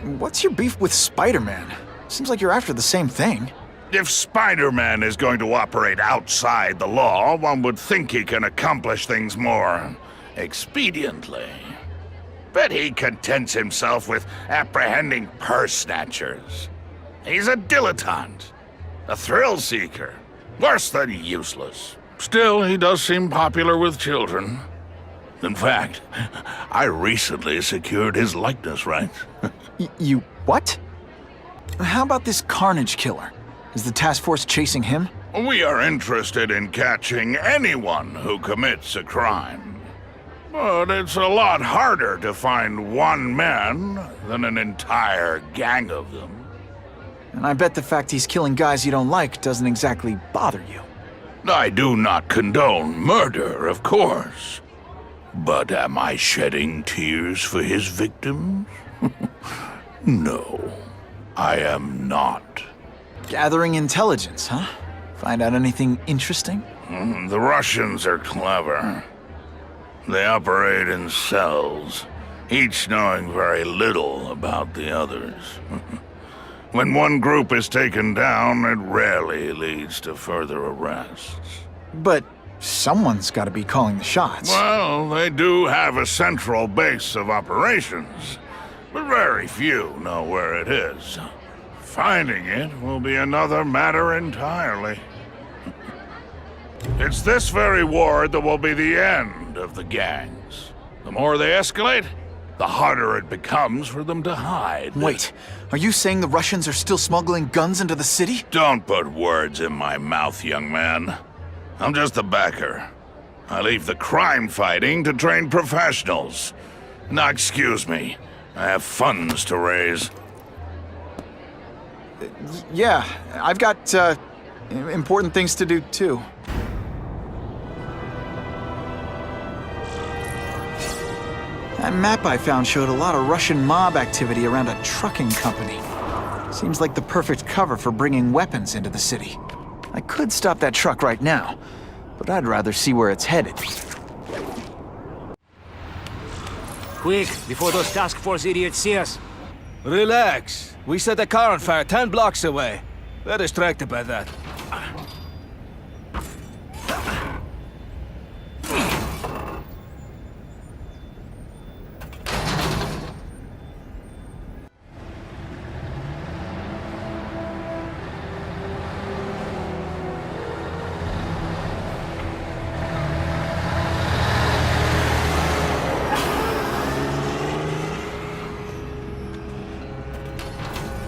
What's your beef with Spider-Man? Seems like you're after the same thing. If Spider-Man is going to operate outside the law, one would think he can accomplish things more expediently. But he contents himself with apprehending purse snatchers. He's a dilettante, a thrill seeker, worse than useless. Still, he does seem popular with children. In fact, I recently secured his likeness rights. You what? How about this Carnage killer? Is the task force chasing him? We are interested in catching anyone who commits a crime. But it's a lot harder to find one man than an entire gang of them. And I bet the fact he's killing guys you don't like doesn't exactly bother you. I do not condone murder, of course. But am I shedding tears for his victims? No, I am not. Gathering intelligence, huh? Find out anything interesting? The Russians are clever. They operate in cells, each knowing very little about the others. When one group is taken down, it rarely leads to further arrests. But someone's got to be calling the shots. Well, they do have a central base of operations, but very few know where it is. Finding it will be another matter entirely. It's this very war that will be the end of the gangs. The more they escalate, the harder it becomes for them to hide. Wait, are you saying the Russians are still smuggling guns into the city? Don't put words in my mouth, young man. I'm just a backer. I leave the crime fighting to trained professionals. Now, excuse me. I have funds to raise. Yeah, I've got, important things to do, too. That map I found showed a lot of Russian mob activity around a trucking company. Seems like the perfect cover for bringing weapons into the city. I could stop that truck right now, but I'd rather see where it's headed. Quick, before those task force idiots see us. Relax. We set a car on fire 10 blocks away. They're distracted by that.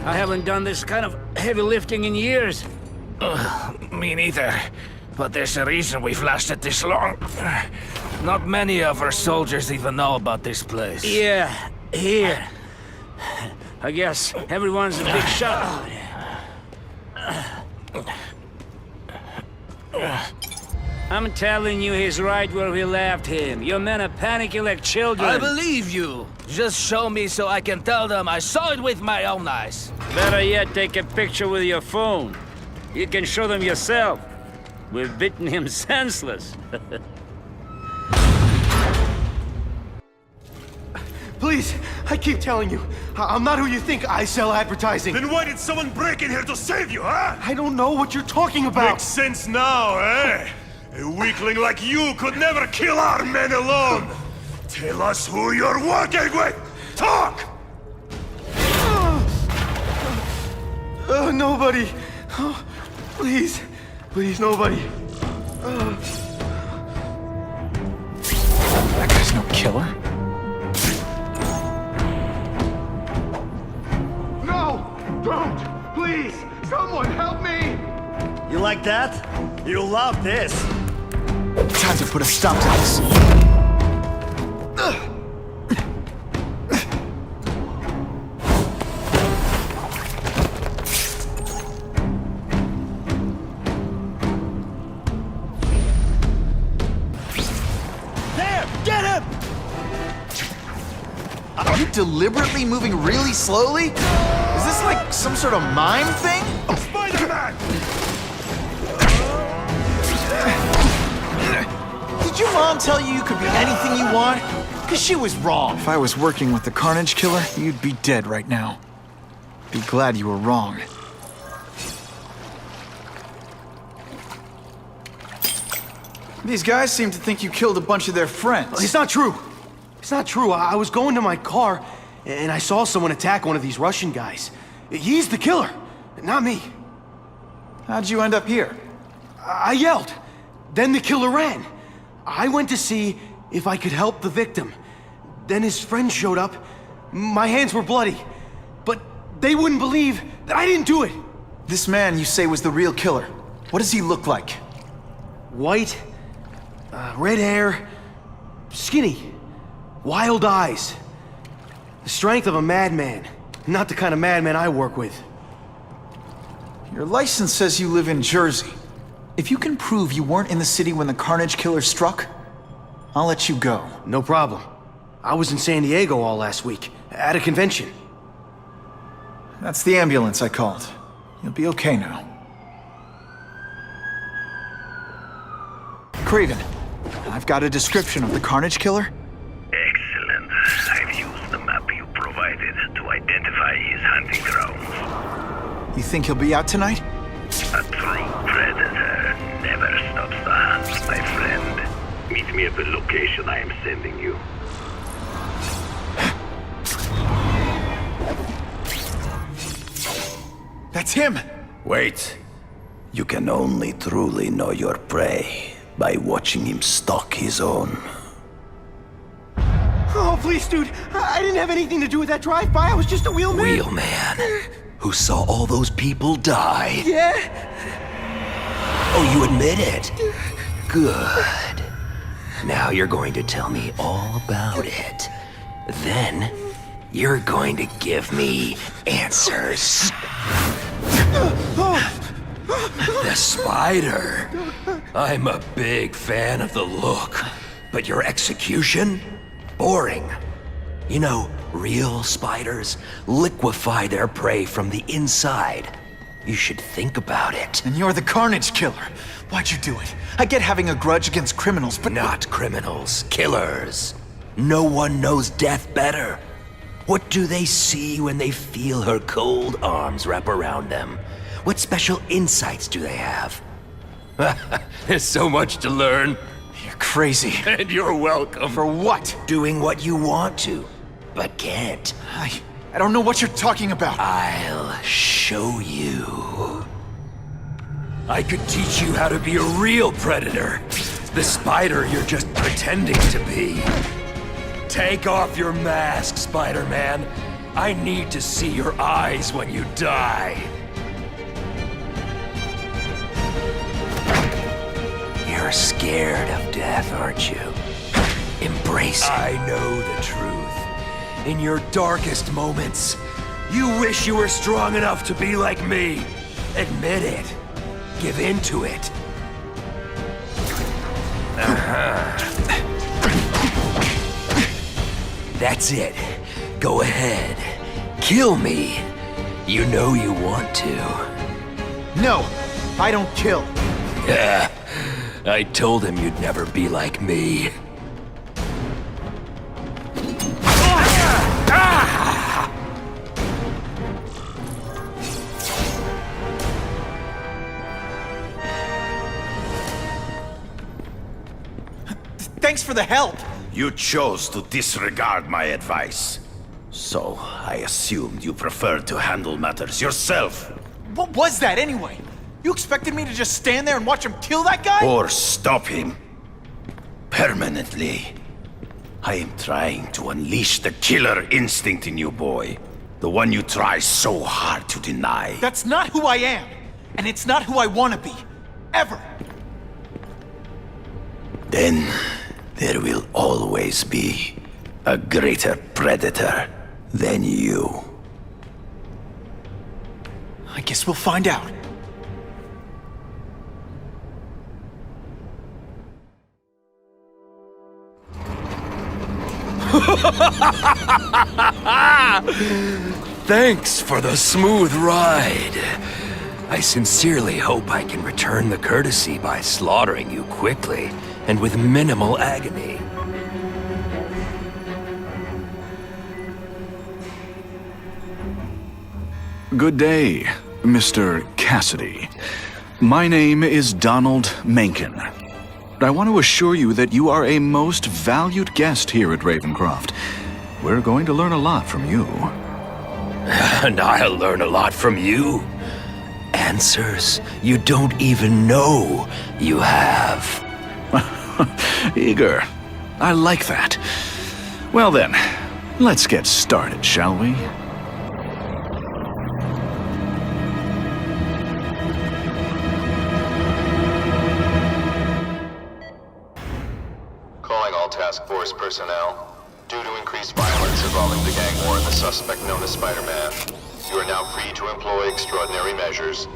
I haven't done this kind of heavy lifting in years. Me neither. But there's a reason we've lasted this long. Not many of our soldiers even know about this place. Yeah, here. I guess everyone's a big shot. I'm telling you, he's right where we left him. Your men are panicking like children. I believe you. Just show me so I can tell them I saw it with my own eyes. Better yet, take a picture with your phone. You can show them yourself. We've beaten him senseless. Please, I keep telling you, I'm not who you think. I sell advertising. Then why did someone break in here to save you, huh? I don't know what you're talking about. Makes sense now, eh? A weakling like you could never kill our men alone. Tell us who you're working with! Talk! Nobody. Oh, please. Please, nobody. That guy's no killer. No! Don't! Please! Someone help me! You like that? You love this. Time to put a stop to this. Are you deliberately moving really slowly? Is this like some sort of mime thing? Spiderman! Did your mom tell you you could be anything you want? Because she was wrong. If I was working with the Carnage Killer, you'd be dead right now. Be glad you were wrong. These guys seem to think you killed a bunch of their friends. It's not true. It's not true. I was going to my car, and I saw someone attack one of these Russian guys. He's the killer, not me. How'd you end up here? I yelled. Then the killer ran. I went to see if I could help the victim. Then his friends showed up. My hands were bloody. But they wouldn't believe that I didn't do it. This man you say was the real killer. What does he look like? White, red hair, skinny, wild eyes. The strength of a madman. Not the kind of madman I work with. Your license says you live in Jersey. If you can prove you weren't in the city when the Carnage Killer struck, I'll let you go. No problem. I was in San Diego all last week, at a convention. That's the ambulance I called. You'll be okay now. Craven, I've got a description of the Carnage Killer. Excellent. I've used the map you provided to identify his hunting grounds. You think he'll be out tonight? A true predator never stops the hunt, my friend. Meet me at the location I am sending you. That's him! Wait. You can only truly know your prey by watching him stalk his own. Oh, please, dude. I didn't have anything to do with that drive-by. I was just a wheelman. Wheelman? Who saw all those people die? Yeah? Oh, you admit it? Good. Now you're going to tell me all about it. Then, you're going to give me answers. The spider. I'm a big fan of the look, but your execution? Boring. You know, real spiders liquefy their prey from the inside. You should think about it. And you're the Carnage Killer. Why'd you do it? I get having a grudge against criminals, but... Not criminals, killers. No one knows death better. What do they see when they feel her cold arms wrap around them? What special insights do they have? There's so much to learn. You're crazy. And you're welcome. For what? Doing what you want to, but can't. I don't know what you're talking about. I'll show you. I could teach you how to be a real predator. The spider you're just pretending to be. Take off your mask, Spider-Man. I need to see your eyes when you die. You're scared of death, aren't you? Embrace it. I know the truth. In your darkest moments, you wish you were strong enough to be like me. Admit it. Give in to it. That's it. Go ahead. Kill me. You know you want to. No, I don't kill. I told him you'd never be like me. Thanks for the help. You chose to disregard my advice. So, I assumed you preferred to handle matters yourself. What was that anyway? You expected me to just stand there and watch him kill that guy? Or stop him. Permanently. I am trying to unleash the killer instinct in you, boy. The one you try so hard to deny. That's not who I am. And it's not who I want to be. Ever. Then, there will always be a greater predator than you. I guess we'll find out. Thanks for the smooth ride. I sincerely hope I can return the courtesy by slaughtering you quickly and with minimal agony. Good day, Mr. Cassidy. My name is Donald Mencken. I want to assure you that you are a most valued guest here at Ravencroft. We're going to learn a lot from you. And I'll learn a lot from you. Answers you don't even know you have. Eager. I like that. Well then, let's get started, shall we? Calling all task force personnel. Due to increased violence involving the gang war and the suspect known as Spider-Man, you are now free to employ extraordinary measures.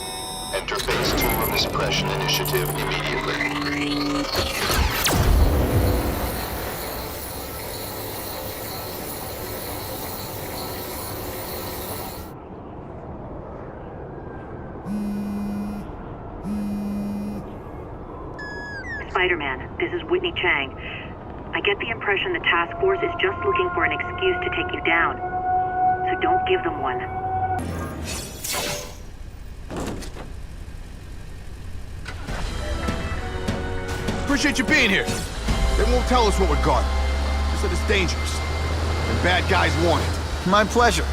Enter Phase 2 of the Suppression Initiative immediately. Spider-Man, this is Whitney Chang. I get the impression the task force is just looking for an excuse to take you down. So don't give them one. Appreciate you being here. They won't tell us what we're guarding. They said it's dangerous. And bad guys want it. My pleasure.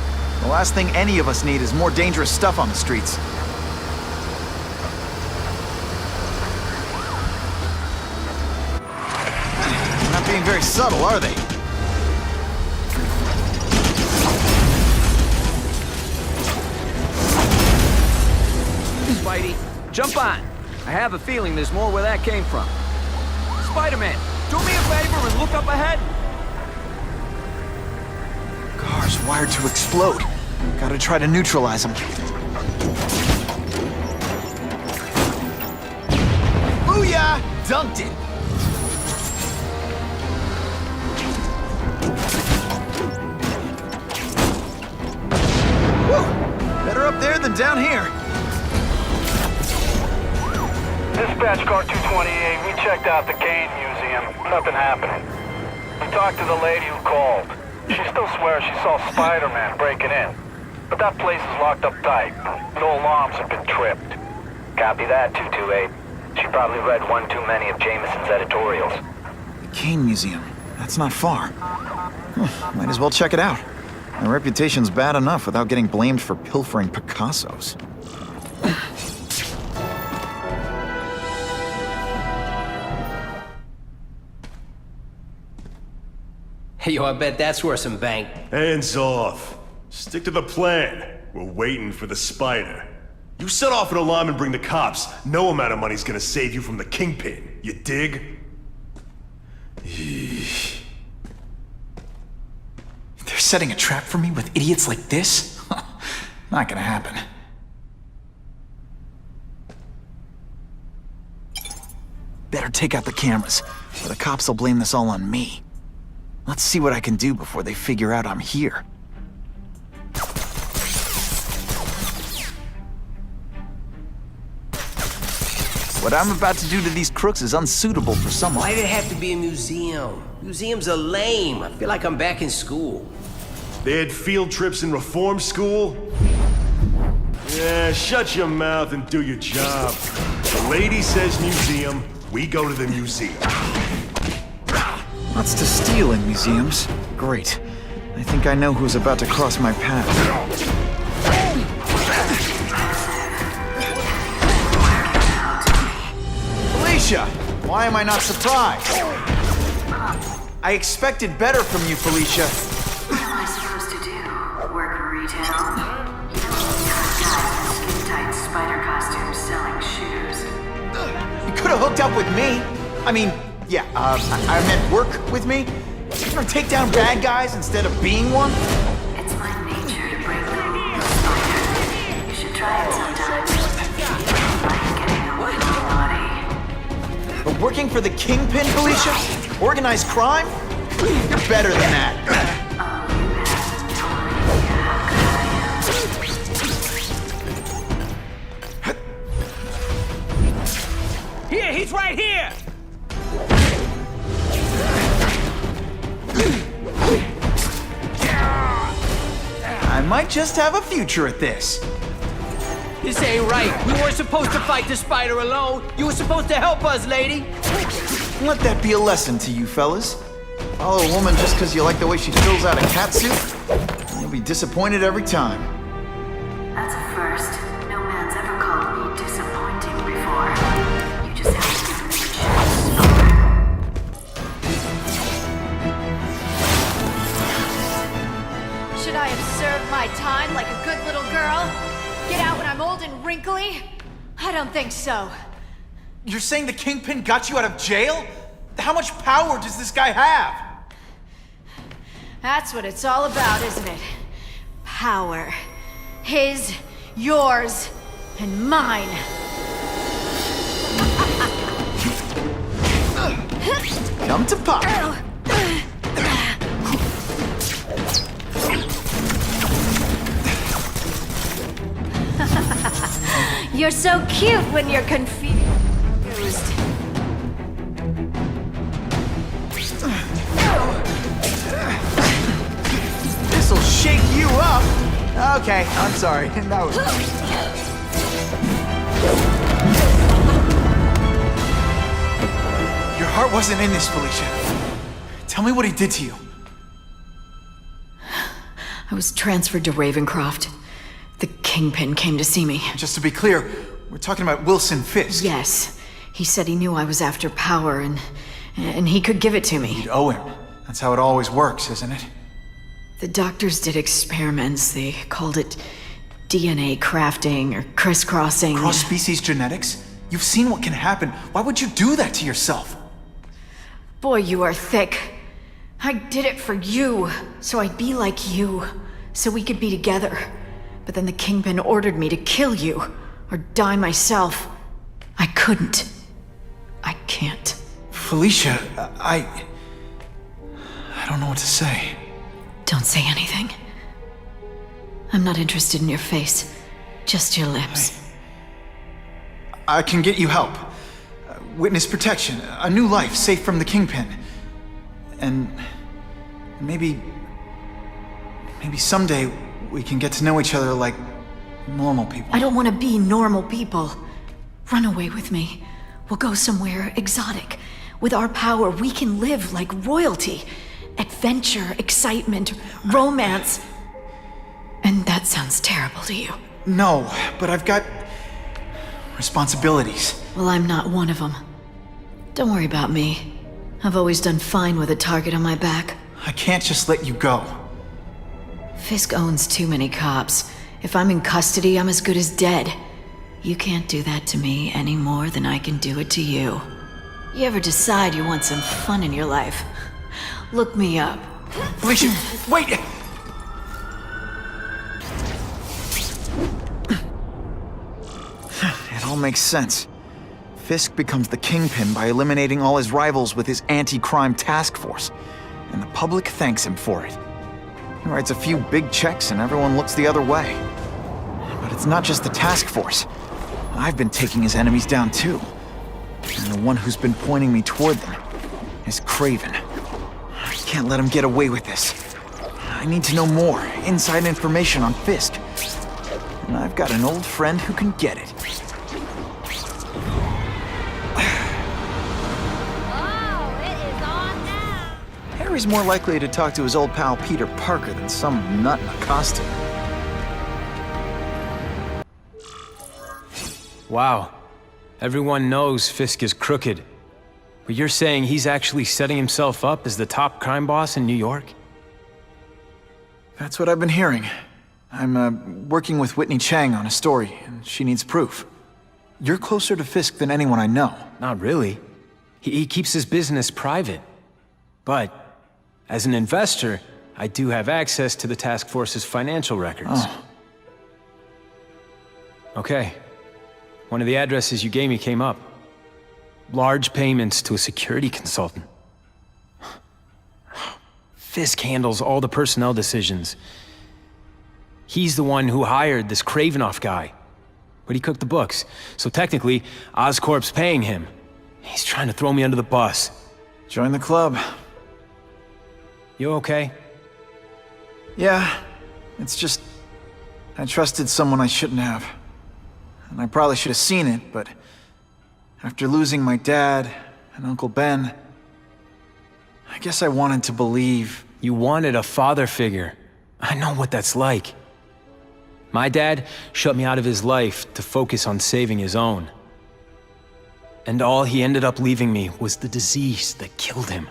The last thing any of us need is more dangerous stuff on the streets. They're not being very subtle, are they? Spidey, jump on. I have a feeling there's more where that came from. Spider-Man, do me a favor and look up ahead. Car's wired to explode. Gotta try to neutralize them. dunked it! Whew! Better up there than down here. Dispatch car 228, we checked out the Kane Museum. Nothing happening. We talked to the lady who called. She still swears she saw Spiderman breaking in. But that place is locked up tight. No alarms have been tripped. Copy that, 228. She probably read one too many of Jameson's editorials. The Kane Museum. That's not far. Might as well check it out. My reputation's bad enough without getting blamed for pilfering Picassos. Hey, yo, I bet that's worth some bank. Hands off. Stick to the plan. We're waiting for the spider. You set off an alarm and bring the cops. No amount of money's gonna save you from the Kingpin. You dig? Yeesh. They're setting a trap for me with idiots like this? Not gonna happen. Better take out the cameras, or the cops will blame this all on me. Let's see what I can do before they figure out I'm here. What I'm about to do to these crooks is unsuitable for someone. Why did it have to be a museum? Museums are lame. I feel like I'm back in school. They had field trips in reform school? Yeah, shut your mouth and do your job. The lady says museum, we go to the museum. Lots to steal in museums. Great. I think I know who's about to cross my path. Felicia! Why am I not surprised? I expected better from you, Felicia. What am I supposed to do? Work in retail? You know, guys in skin-tight spider costumes selling shoes. You could have hooked up with me. I mean, yeah, I meant work with me. You know, take down bad guys instead of being one. It's my nature to break the rules, Spider. You should try it sometime. I'm getting a little naughty. But working for the Kingpin, Felicia? Organized crime? You're better than that. Here, he's right here! I might just have a future at this. This ain't right. We weren't supposed to fight the spider alone. You were supposed to help us, lady. Let that be a lesson to you, fellas. Follow a woman just because you like the way she fills out a catsuit, and you'll be disappointed every time. That's a first. No man's ever called me disappointing before. You just have to give me a chance. Should I have served my time like a good little girl? Get out when I'm old and wrinkly? I don't think so. You're saying the Kingpin got you out of jail? How much power does this guy have? That's what it's all about, isn't it? Power. His, yours, and mine. Come to Papa. You're so cute when you're confused. This'll shake you up. Okay, I'm sorry. That was... Your heart wasn't in this, Felicia. Tell me what he did to you. I was transferred to Ravencroft. The Kingpin came to see me. Just to be clear, we're talking about Wilson Fisk. Yes. He said he knew I was after power and he could give it to me. You'd owe him. That's how it always works, isn't it? The doctors did experiments. They called it DNA crafting or crisscrossing. Cross-species genetics? You've seen what can happen. Why would you do that to yourself? Boy, you are thick. I did it for you, so I'd be like you, so we could be together. But then the Kingpin ordered me to kill you, or die myself. I couldn't. I can't. Felicia, I don't know what to say. Don't say anything. I'm not interested in your face. Just your lips. I can get you help. Witness protection, a new life safe from the Kingpin. And maybe someday we can get to know each other like normal people. I don't want to be normal people. Run away with me. We'll go somewhere exotic. With our power, we can live like royalty. Adventure, excitement, romance. And that sounds terrible to you. No, but I've got responsibilities. Well, I'm not one of them. Don't worry about me. I've always done fine with a target on my back. I can't just let you go. Fisk owns too many cops. If I'm in custody, I'm as good as dead. You can't do that to me any more than I can do it to you. You ever decide you want some fun in your life? Look me up. Felicia, wait! It all makes sense. Fisk becomes the Kingpin by eliminating all his rivals with his anti-crime task force. And the public thanks him for it. He writes a few big checks and everyone looks the other way. But it's not just the task force. I've been taking his enemies down too. And the one who's been pointing me toward them is Kraven. I can't let him get away with this. I need to know more, inside information on Fisk. And I've got an old friend who can get it. Harry's more likely to talk to his old pal Peter Parker than some nut in a costume. Wow. Everyone knows Fisk is crooked. But you're saying he's actually setting himself up as the top crime boss in New York? That's what I've been hearing. I'm working with Whitney Chang on a story, and she needs proof. You're closer to Fisk than anyone I know. Not really. He keeps his business private. But, as an investor, I do have access to the task force's financial records. Oh. Okay. One of the addresses you gave me came up. Large payments to a security consultant. Fisk handles all the personnel decisions. He's the one who hired this Kravinoff guy. But he cooked the books, so technically, Oscorp's paying him. He's trying to throw me under the bus. Join the club. You okay? Yeah, it's just... I trusted someone I shouldn't have. And I probably should have seen it, but... after losing my dad and Uncle Ben... I guess I wanted to believe... You wanted a father figure. I know what that's like. My dad shut me out of his life to focus on saving his own. And all he ended up leaving me was the disease that killed him.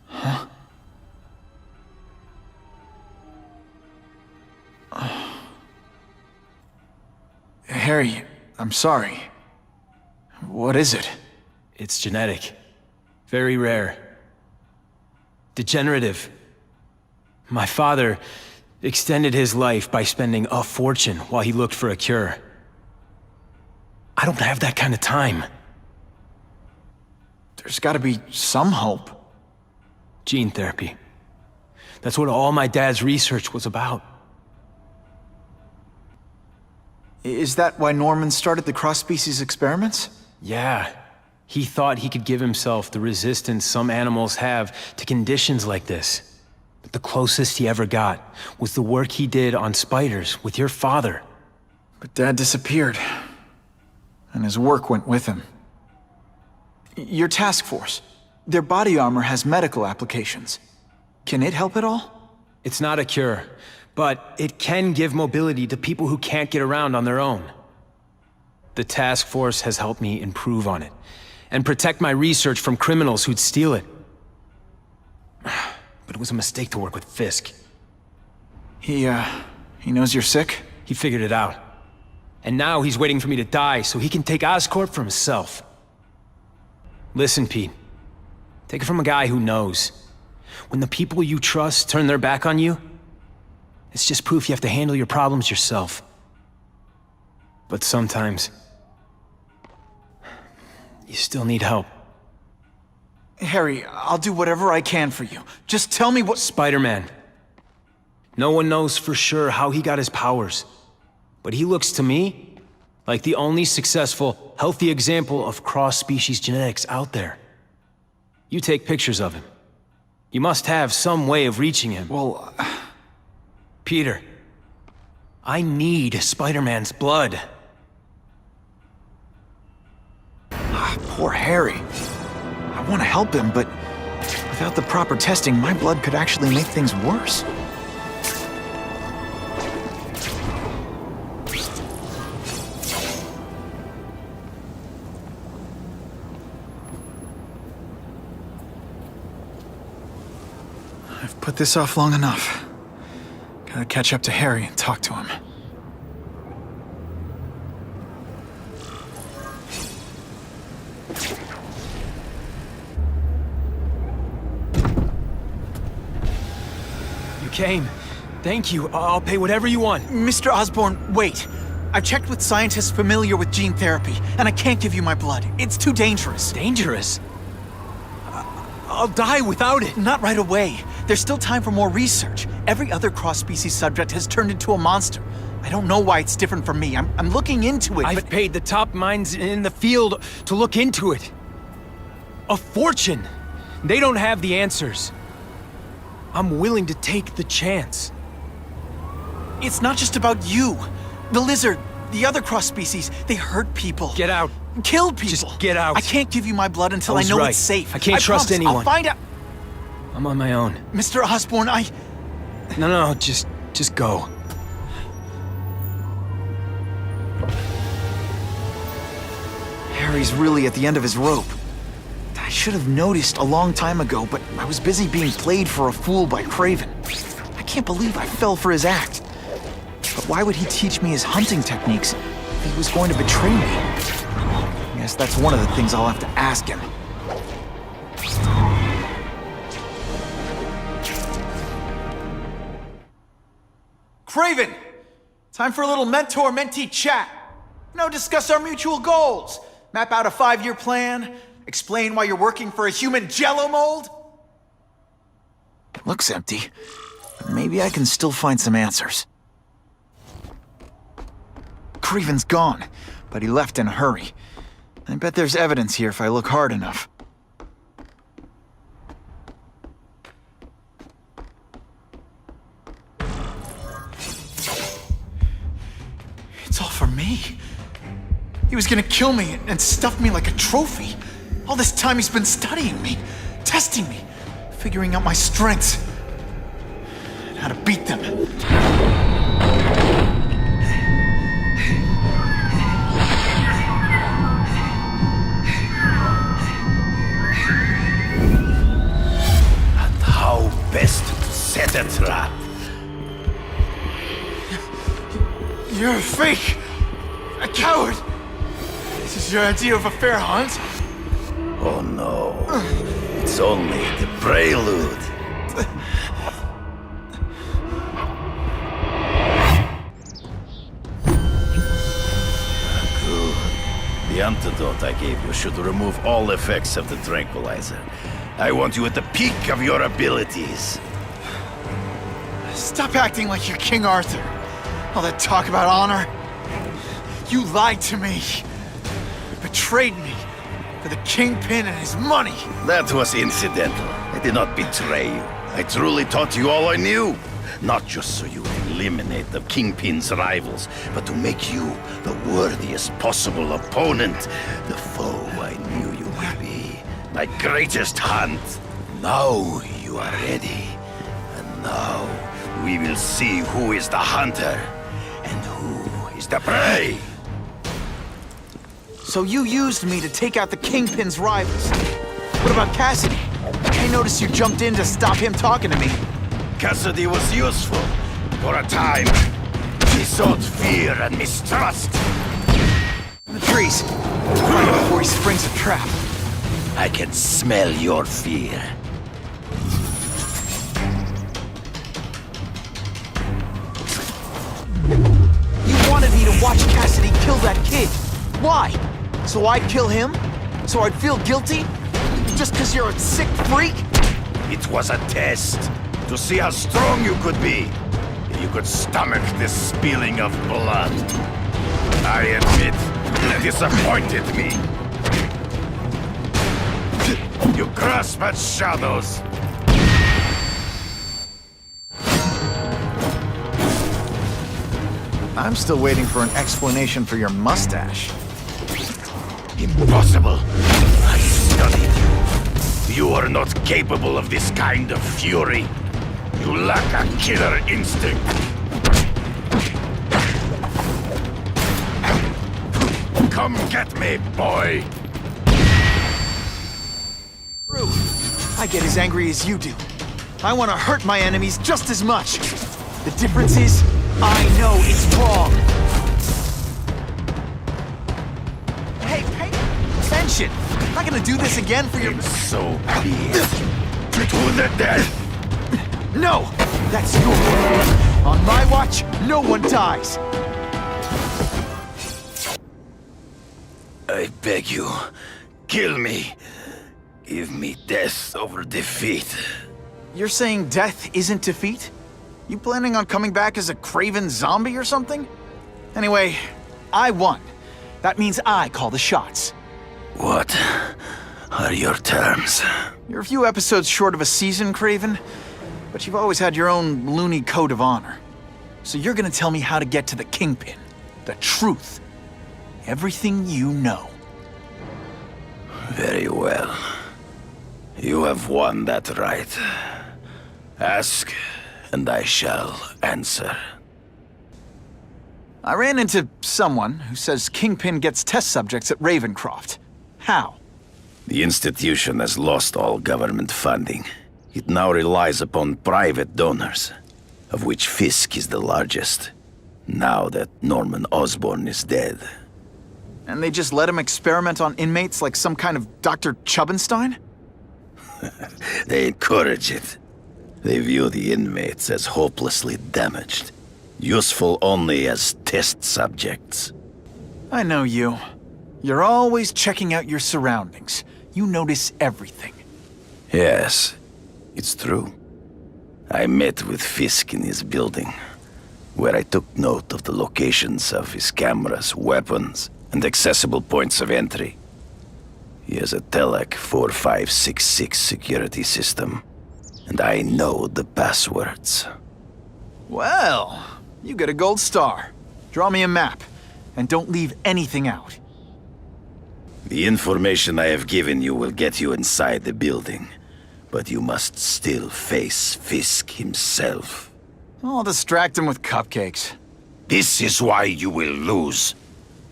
Huh? Harry, I'm sorry. What is it? It's genetic. Very rare. Degenerative. My father extended his life by spending a fortune while he looked for a cure. I don't have that kind of time. There's gotta be some hope. Gene therapy. That's what all my dad's research was about. Is that why Norman started the cross-species experiments? Yeah. He thought he could give himself the resistance some animals have to conditions like this. But the closest he ever got was the work he did on spiders with your father. But Dad disappeared. And his work went with him. Your task force. Their body armor has medical applications. Can it help at all? It's not a cure, but it can give mobility to people who can't get around on their own. The task force has helped me improve on it, and protect my research from criminals who'd steal it. But it was a mistake to work with Fisk. He knows you're sick? He figured it out. And now he's waiting for me to die so he can take Oscorp for himself. Listen, Pete. Take it from a guy who knows. When the people you trust turn their back on you, it's just proof you have to handle your problems yourself. But sometimes... you still need help. Harry, I'll do whatever I can for you. Just tell me what— Spider-Man. No one knows for sure how he got his powers. But he looks to me like the only successful, healthy example of cross-species genetics out there. You take pictures of him. You must have some way of reaching him. Well... Peter, I need Spider-Man's blood. Poor Harry. I want to help him, but without the proper testing, my blood could actually make things worse. I've put this off long enough. Gotta catch up to Harry and talk to him. You came. Thank you. I'll pay whatever you want. Mr. Osborn, wait. I've checked with scientists familiar with gene therapy, and I can't give you my blood. It's too dangerous. Dangerous? I'll die without it. Not right away. There's still time for more research. Every other cross-species subject has turned into a monster. I don't know why it's different from me. I'm looking into it, I've paid the top minds in the field to look into it. A fortune. They don't have the answers. I'm willing to take the chance. It's not just about you. The lizard, the other cross-species, they hurt people. Get out. Kill people. Just get out. I can't give you my blood until I know right. it's safe. I can't trust promise. anyone. I'll find out. I'm on my own. Mr. Osborn, No, just go. Harry's really at the end of his rope. I should have noticed a long time ago, but I was busy being played for a fool by Craven. I can't believe I fell for his act. But why would he teach me his hunting techniques if he was going to betray me? I guess that's one of the things I'll have to ask him. Craven! Time for a little mentor-mentee chat. Discuss our mutual goals. Map out a 5-year plan. Explain why you're working for a human jello mold. It looks empty. But maybe I can still find some answers. Craven's gone, but he left in a hurry. I bet there's evidence here if I look hard enough. It's all for me. He was gonna kill me and stuff me like a trophy. All this time he's been studying me, testing me, figuring out my strengths, and how to beat them. And how best to set a trap. You're a fake! A coward! This is your idea of a fair hunt? Oh no. It's only the prelude. Good. The antidote I gave you should remove all effects of the tranquilizer. I want you at the peak of your abilities. Stop acting like you're King Arthur. All that talk about honor. You lied to me. You betrayed me for the Kingpin and his money. That was incidental. I did not betray you. I truly taught you all I knew. Not just so you would eliminate the Kingpin's rivals, but to make you the worthiest possible opponent. The foe I knew you would be. My greatest hunt. Now you are ready. And now we will see who is the hunter and who is the prey. So you used me to take out the Kingpin's rivals. What about Cassidy? I noticed you jumped in to stop him talking to me. Cassidy was useful. For a time, he sowed fear and mistrust. The trees. Right before he springs a trap. I can smell your fear. You wanted me to watch Cassidy kill kill that kid. Why? So I'd kill him? So I'd feel guilty? Just because you're a sick freak? It was a test to see how strong you could be. If you could stomach this spilling of blood. I admit, it disappointed me. You grasp at shadows. I'm still waiting for an explanation for your mustache. Impossible. I studied you. You are not capable of this kind of fury. You lack a killer instinct. Come get me, boy. I get as angry as you do. I want to hurt my enemies just as much. The difference is, I know it's wrong. Hey, pay attention. I'm not gonna do this again for your... So be it. To the death. No! That's your word. On my watch, no one dies. I beg you, kill me. Give me death over defeat. You're saying death isn't defeat? You planning on coming back as a craven zombie or something? Anyway, I won. That means I call the shots. What are your terms? You're a few episodes short of a season, Craven, but you've always had your own loony code of honor. So you're gonna tell me how to get to the Kingpin. The truth. Everything you know. Very well. You have won that right. Ask, and I shall answer. I ran into someone who says Kingpin gets test subjects at Ravencroft. How? The institution has lost all government funding. It now relies upon private donors, of which Fisk is the largest, now that Norman Osborn is dead. And they just let him experiment on inmates like some kind of Dr. Chubbenstein? They encourage it. They view the inmates as hopelessly damaged, useful only as test subjects. I know you. You're always checking out your surroundings. You notice everything. Yes, it's true. I met with Fisk in his building, where I took note of the locations of his cameras, weapons, and accessible points of entry. He has a Telec 4566 security system, and I know the passwords. Well, you get a gold star. Draw me a map, and don't leave anything out. The information I have given you will get you inside the building, but you must still face Fisk himself. I'll distract him with cupcakes. This is why you will lose.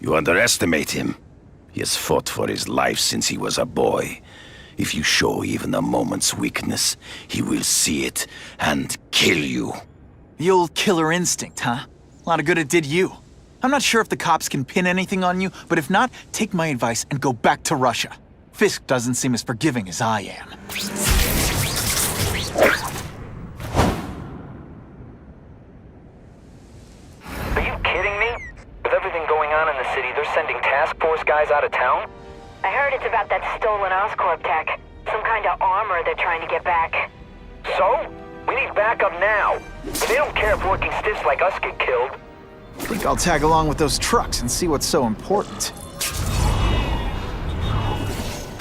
You underestimate him. He has fought for his life since he was a boy. If you show even a moment's weakness, he will see it and kill you. The old killer instinct, huh? A lot of good it did you. I'm not sure if the cops can pin anything on you, but if not, take my advice and go back to Russia. Fisk doesn't seem as forgiving as I am. Are you kidding me? With everything going on in the city, they're sending task force guys out of town? I heard it's about that stolen Oscorp tech. Some kind of armor they're trying to get back. So? We need backup now. But they don't care if working stiffs like us get killed. I think I'll tag along with those trucks and see what's so important.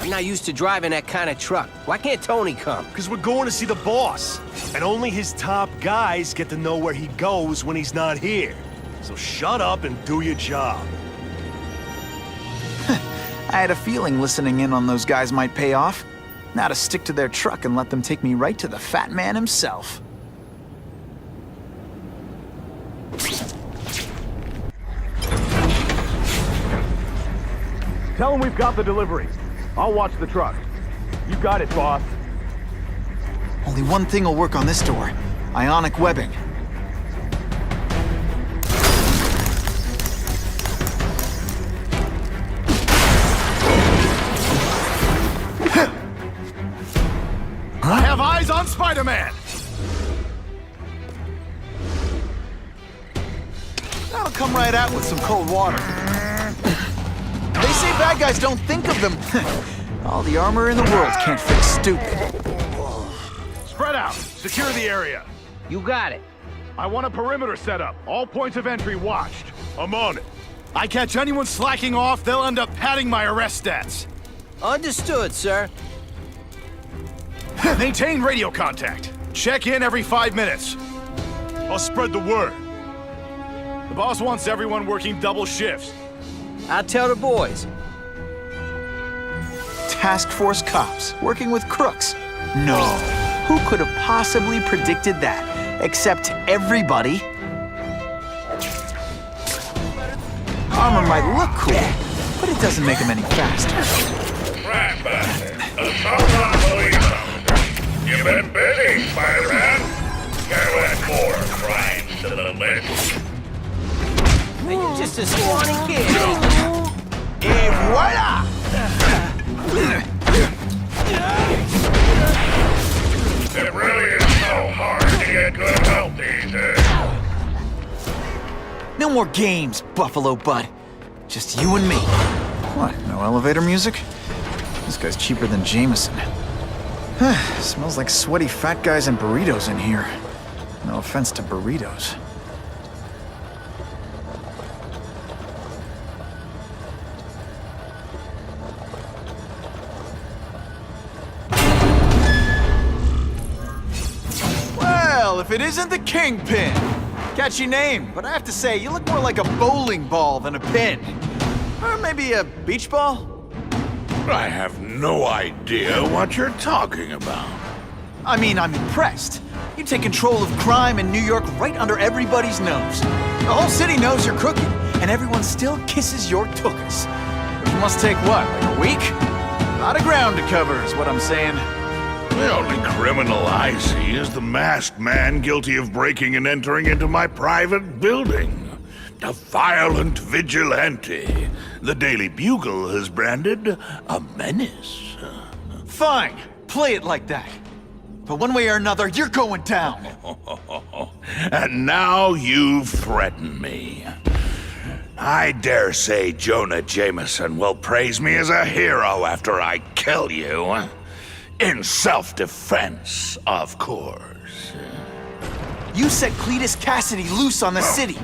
I'm not used to driving that kind of truck. Why can't Tony come? Because we're going to see the boss. And only his top guys get to know where he goes when he's not here. So shut up and do your job. I had a feeling listening in on those guys might pay off. Now to stick to their truck and let them take me right to the fat man himself. Tell him we've got the delivery. I'll watch the truck. You got it, boss. Only one thing will work on this door. Ionic webbing. I have eyes on Spider-Man! That'll come right out with some cold water. bad guys don't think of them. All the armor in the world can't fix stupid. Spread out. Secure the area. You got it. I want a perimeter set up. All points of entry watched. I'm on it. I catch anyone slacking off, they'll end up padding my arrest stats. Understood, sir. Maintain radio contact. Check in every 5 minutes. I'll spread the word. The boss wants everyone working double shifts. I'll tell the boys. Task Force cops working with crooks. No. Who could have possibly predicted that? Except everybody. Armor might look cool, but it doesn't make them any faster. You've been busy, Spider-Man. Gotta add more crimes to the list. You're just a scrawny kid. Et voila! It really is so hard to get good help these days. No more games, Buffalo Bud. Just you and me. What, no elevator music? This guy's cheaper than Jameson. Smells like sweaty fat guys and burritos in here. No offense to burritos. Well, if it isn't the Kingpin! Catchy name, but I have to say, you look more like a bowling ball than a pin. Or maybe a beach ball? I have no idea what you're talking about. I mean, I'm impressed. You take control of crime in New York right under everybody's nose. The whole city knows you're crooked, and everyone still kisses your tuchus. Which must take what, like a week? A lot of ground to cover is what I'm saying. The only criminal I see is the masked man guilty of breaking and entering into my private building. A violent vigilante. The Daily Bugle has branded a menace. Fine, play it like that. But one way or another, you're going down. And now you've threatened me. I dare say Jonah Jameson will praise me as a hero after I kill you. In self-defense, of course. You set Cletus Cassidy loose on the city.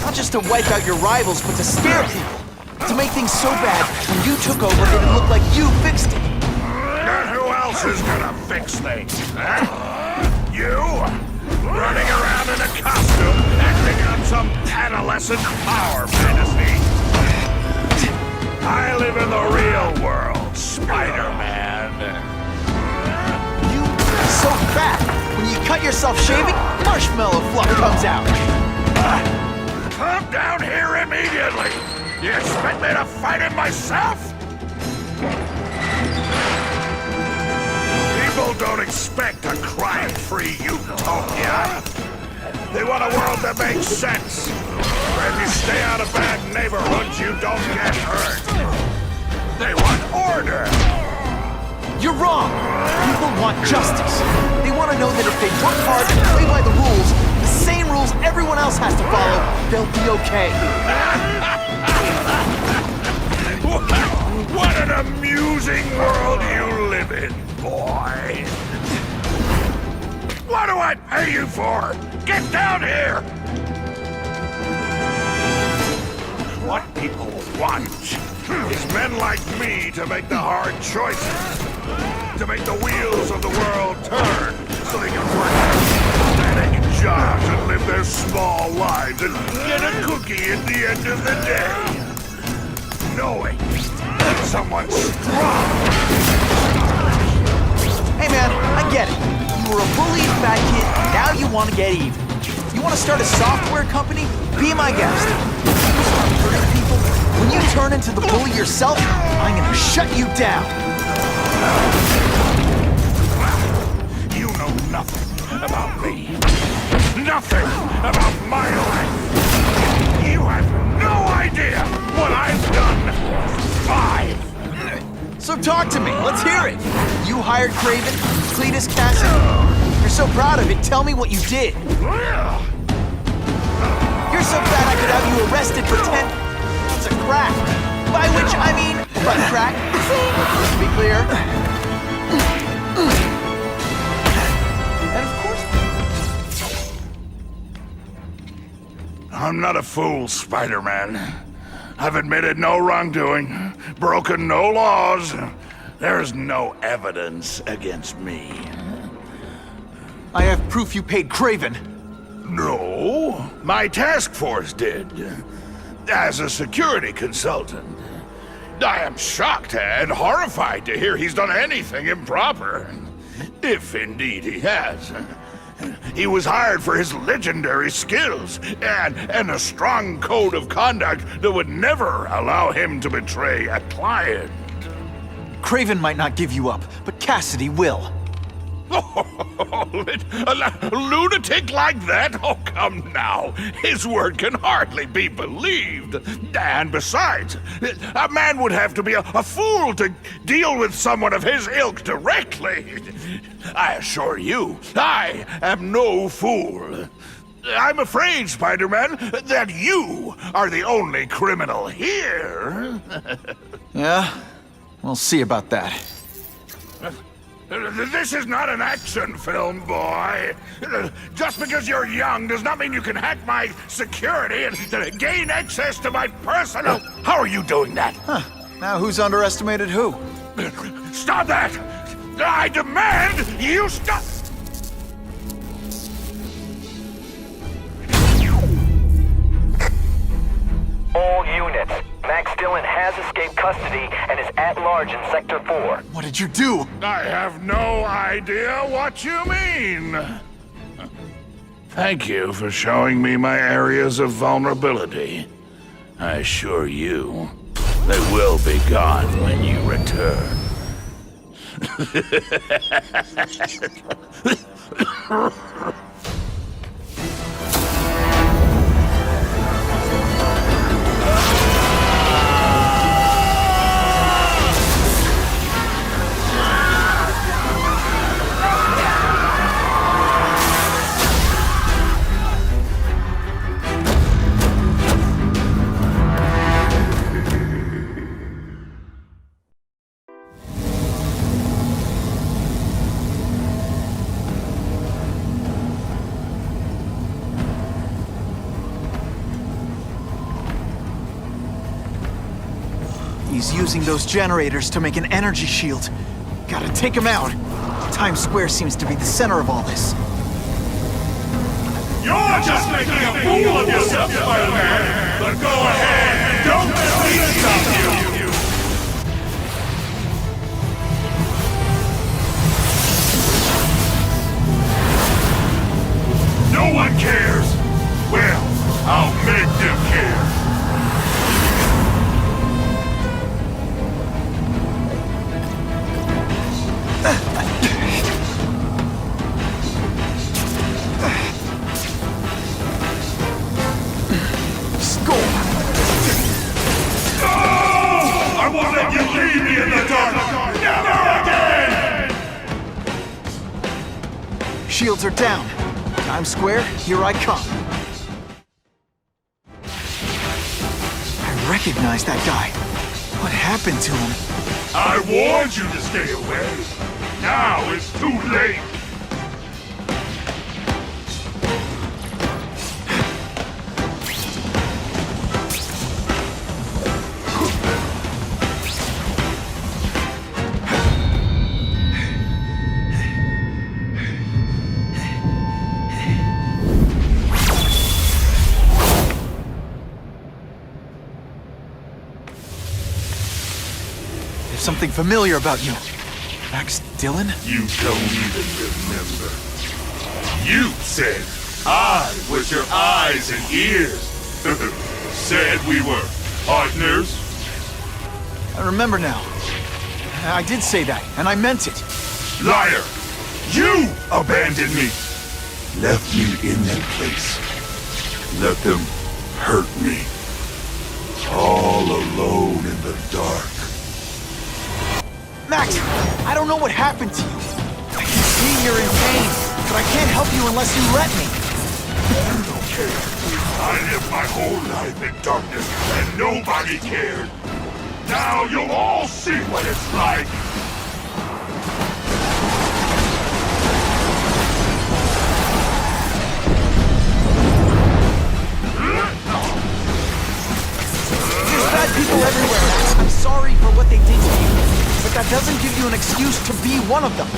Not just to wipe out your rivals, but to scare people. To make things so bad, when you took over, it looked like you fixed it. And who else is gonna fix things, huh? You? Running around in a costume, acting on some adolescent power fantasy. I live in the real world, Spider-Man. So fat, when you cut yourself shaving, marshmallow fluff comes out. Come down here immediately! You expect me to fight it myself? People don't expect a crime-free utopia. They want a world that makes sense. Where if you stay out of bad neighborhoods, you don't get hurt. They want order. You're wrong! People want justice. They want to know that if they work hard and play by the rules, the same rules everyone else has to follow, they'll be okay. What an amusing world you live in, boy! What do I pay you for? Get down here! What people want is men like me to make the hard choices. To make the wheels of the world turn so they can work pathetic jobs and live their small lives and get a cookie at the end of the day. Knowing that someone's strong. Hey man, I get it. You were a bullied fat kid, now you want to get even. You want to start a software company? Be my guest. You start hurting people, when you turn into the bully yourself, I'm gonna shut you down. You know nothing about me. Nothing about my life. You have no idea what I've done. 5. So talk to me, let's hear it. You hired Craven, Cletus Cassidy. You're so proud of it, tell me what you did. You're so fat I could have you arrested for 10 pounds of crack. By which I mean Butt crack. Let's be clear. And of course... I'm not a fool, Spider-Man. I've admitted no wrongdoing, broken no laws. There's no evidence against me. I have proof you paid Kraven. No, my task force did. As a security consultant. I am shocked and horrified to hear he's done anything improper. If indeed he has. He was hired for his legendary skills and a strong code of conduct that would never allow him to betray a client. Kraven might not give you up, but Cassidy will. A lunatic like that? Oh, come now. His word can hardly be believed. And besides, a man would have to be a fool to deal with someone of his ilk directly. I assure you, I am no fool. I'm afraid, Spider-Man, that you are the only criminal here. Yeah? We'll see about that. This is not an action film, boy. Just because you're young does not mean you can hack my security and gain access to my personal... How are you doing that? Huh. Now who's underestimated who? Stop that! I demand you stop... All units. Max Dillon has escaped custody and is at large in Sector 4. What did you do? I have no idea what you mean. Thank you for showing me my areas of vulnerability. I assure you, they will be gone when you return. He's using those generators to make an energy shield. Gotta take him out. Times Square seems to be the center of all this. You're just making a fool of yourself, Spider-Man! But go ahead! Don't let me stop you! No one cares! Well, I'll make them care! I won't let you leave me in the dark! Never again! Shields are down. Times Square, here I come. I recognize that guy. What happened to him? I warned you to stay away. Now it's too late. Something familiar about you. Max Dillon? You don't even remember. You said I was your eyes and ears. Said we were partners. I remember now. I did say that, and I meant it. Liar! You abandoned me. Left me in that place. Let them hurt me. All alone in the dark. Max, I don't know what happened to you. I can see you're in pain, but I can't help you unless you let me. You don't care. I lived my whole life in darkness, and nobody cared. Now you'll all see what it's like! There's bad people everywhere. I'm sorry for what they did to you, but that doesn't give you an excuse to be one of them.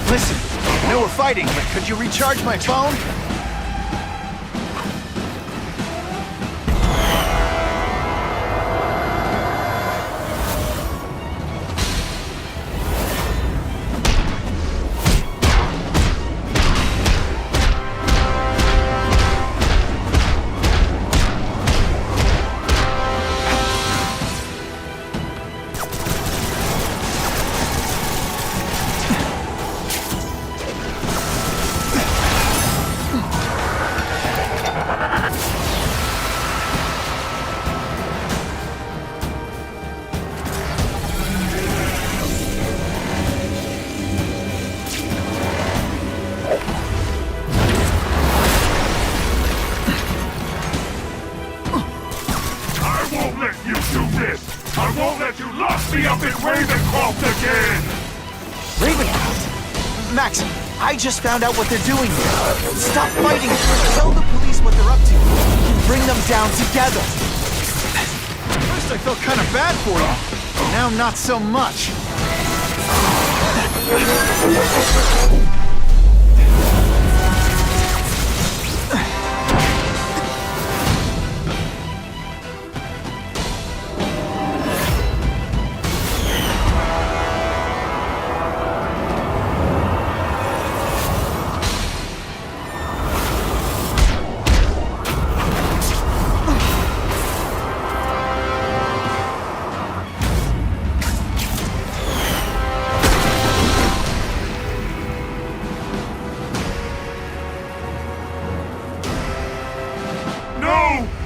Listen, I know we're fighting, but could you recharge my phone? I just found out what they're doing here. Stop fighting. Tell the police what they're up to. We can bring them down together. First I felt kind of bad for you. Now not so much.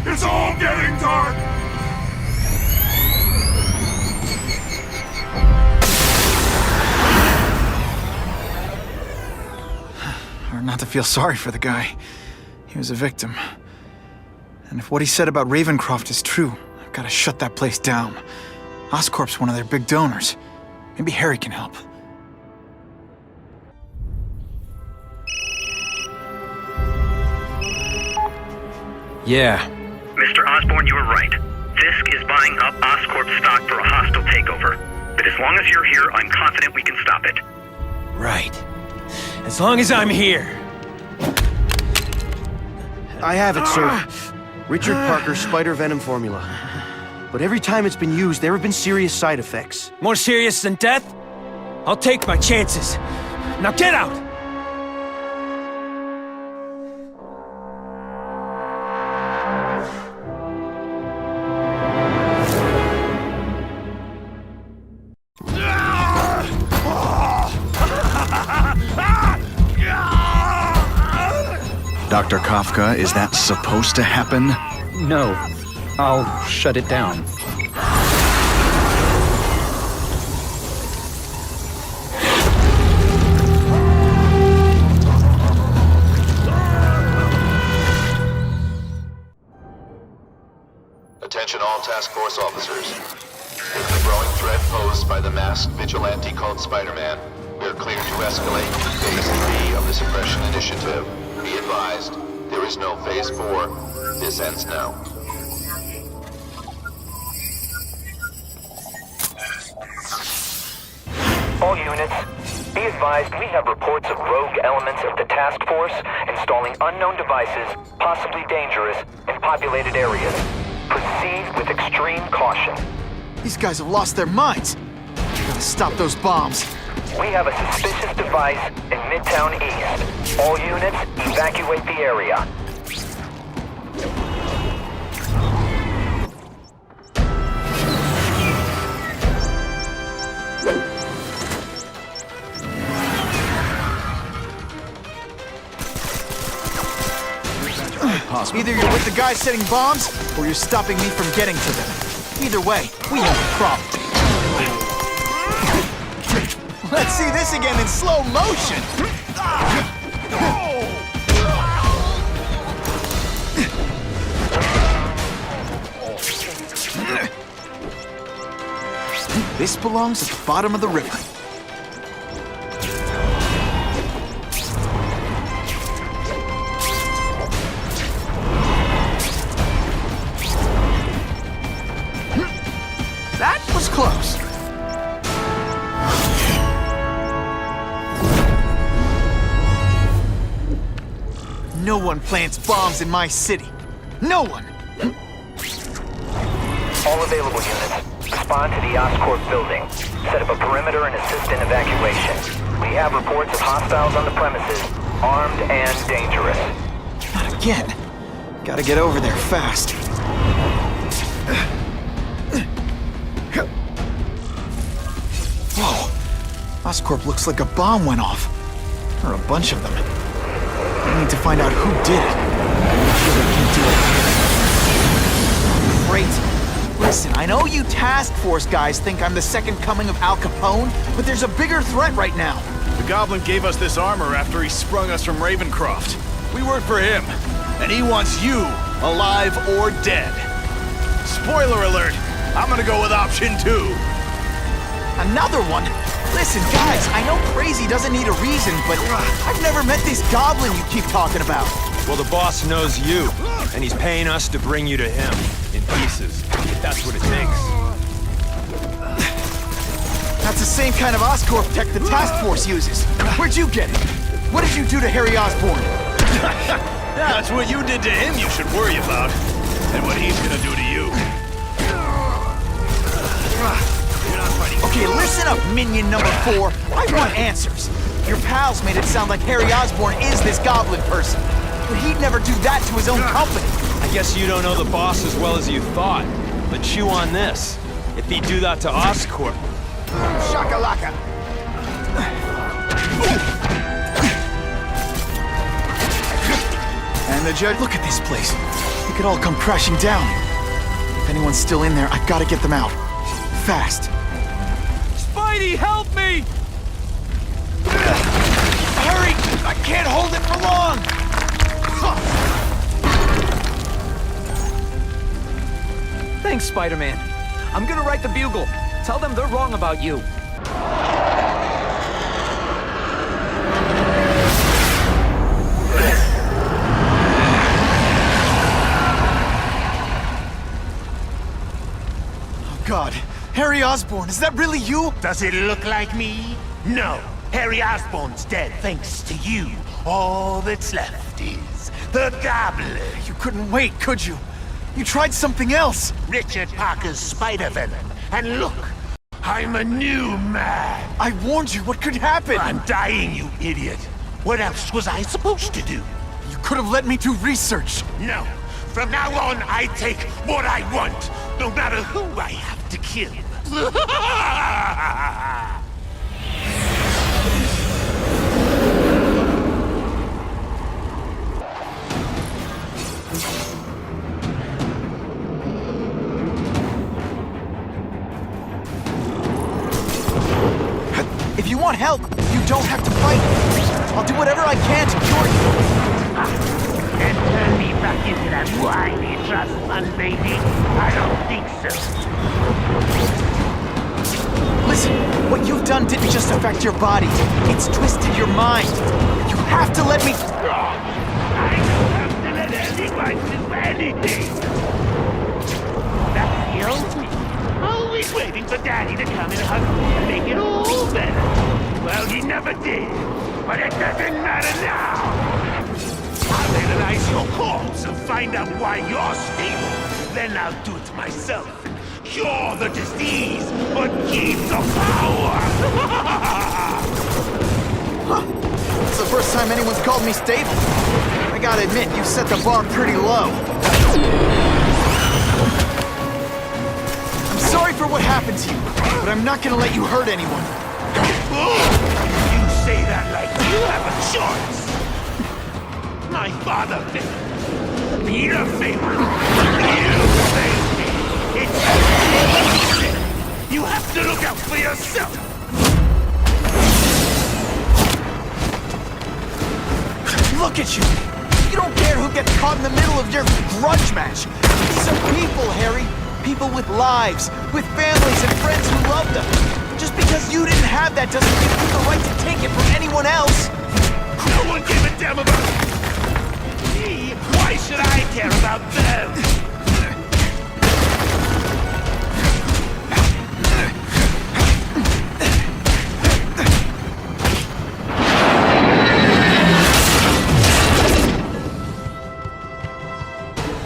It's all getting dark! Hard not to feel sorry for the guy. He was a victim. And if what he said about Ravencroft is true, I've got to shut that place down. Oscorp's one of their big donors. Maybe Harry can help. Yeah. Mr. Osborn, you were right. Fisk is buying up Oscorp stock for a hostile takeover. But as long as you're here, I'm confident we can stop it. Right. As long as I'm here. I have it, sir. Richard Parker's spider venom formula. But every time it's been used, there have been serious side effects. More serious than death? I'll take my chances. Now get out! Dr. Kafka, is that supposed to happen? No. I'll shut it down. Attention all task force officers. Given the growing threat posed by the masked vigilante called Spider-Man, we are clear to escalate to Phase 3 of the Suppression Initiative. Be advised, there is no Phase 4. This ends now. All units, be advised we have reports of rogue elements of the task force installing unknown devices, possibly dangerous, in populated areas. Proceed with extreme caution. These guys have lost their minds. We gotta stop those bombs. We have a suspicious device in Midtown East. All units, evacuate the area. Either you're with the guys setting bombs, or you're stopping me from getting to them. Either way, we have a problem. Let's see this again in slow motion! This belongs at the bottom of the river. That was close. No one plants bombs in my city. No one! All available units, respond to the Oscorp building. Set up a perimeter and assist in evacuation. We have reports of hostiles on the premises, armed and dangerous. Not again. Gotta get over there fast. Whoa! Oscorp looks like a bomb went off. Or a bunch of them. I need to find out who did it. I'm sure they can't do it. Great. Listen, I know you task force guys think I'm the second coming of Al Capone, but there's a bigger threat right now. The Goblin gave us this armor after he sprung us from Ravencroft. We work for him, and he wants you alive or dead. Spoiler alert, I'm gonna go with option 2. Another one? Listen, guys, I know crazy doesn't need a reason, but I've never met this Goblin you keep talking about. Well, the boss knows you, and he's paying us to bring you to him. In pieces. That's what it takes. That's the same kind of Oscorp tech the task force uses. Where'd you get it? What did you do to Harry Osborn? That's what you did to him you should worry about. And what he's gonna do to you. Okay, listen up, minion number 4. I want answers. Your pals made it sound like Harry Osborn is this Goblin person. But he'd never do that to his own company. I guess you don't know the boss as well as you thought. But chew on this. If he'd do that to Oscorp... Shakalaka! And the judge... Look at this place. It could all come crashing down. If anyone's still in there, I've got to get them out. Fast. Spidey, help me! Hurry! I can't hold it for long! Thanks, Spider-Man. I'm gonna write the Bugle. Tell them they're wrong about you. Oh, God. Harry Osborn, is that really you? Does it look like me? No. Harry Osborn's dead thanks to you. All that's left is the Goblin. You couldn't wait, could you? You tried something else! Richard Parker's Spider-Venom. And look, I'm a new man. I warned you, what could happen? I'm dying, you idiot. What else was I supposed to do? You could have let me do research. No. From now on, I take what I want, no matter who I have to kill. If you want help, you don't have to fight. I'll do whatever I can to cure you. And turn me back into that whiny trust fund baby? I don't think so. Listen, what you've done didn't just affect your body. It's twisted your mind. You have to let me... I don't have to let anyone do anything. That's the only... Always waiting for Daddy to come and hug me and make it all better. Well, he never did. But it doesn't matter now. I'll analyze your corpse and find out why you're stable. Then I'll do it myself. Cure the disease, but keep the power! It's the first time anyone's called me stable. I gotta admit, you set the bar pretty low. I'm sorry for what happened to you, but I'm not gonna let you hurt anyone. You say that like you have a choice. My father failed. Peter failed. You failed me. It's You have to look out for yourself! Look at you! You don't care who gets caught in the middle of your grudge match! These are people, Harry! People with lives, with families and friends who love them! Just because you didn't have that doesn't give you the right to take it from anyone else! No one gave a damn about me! Why should I care about them?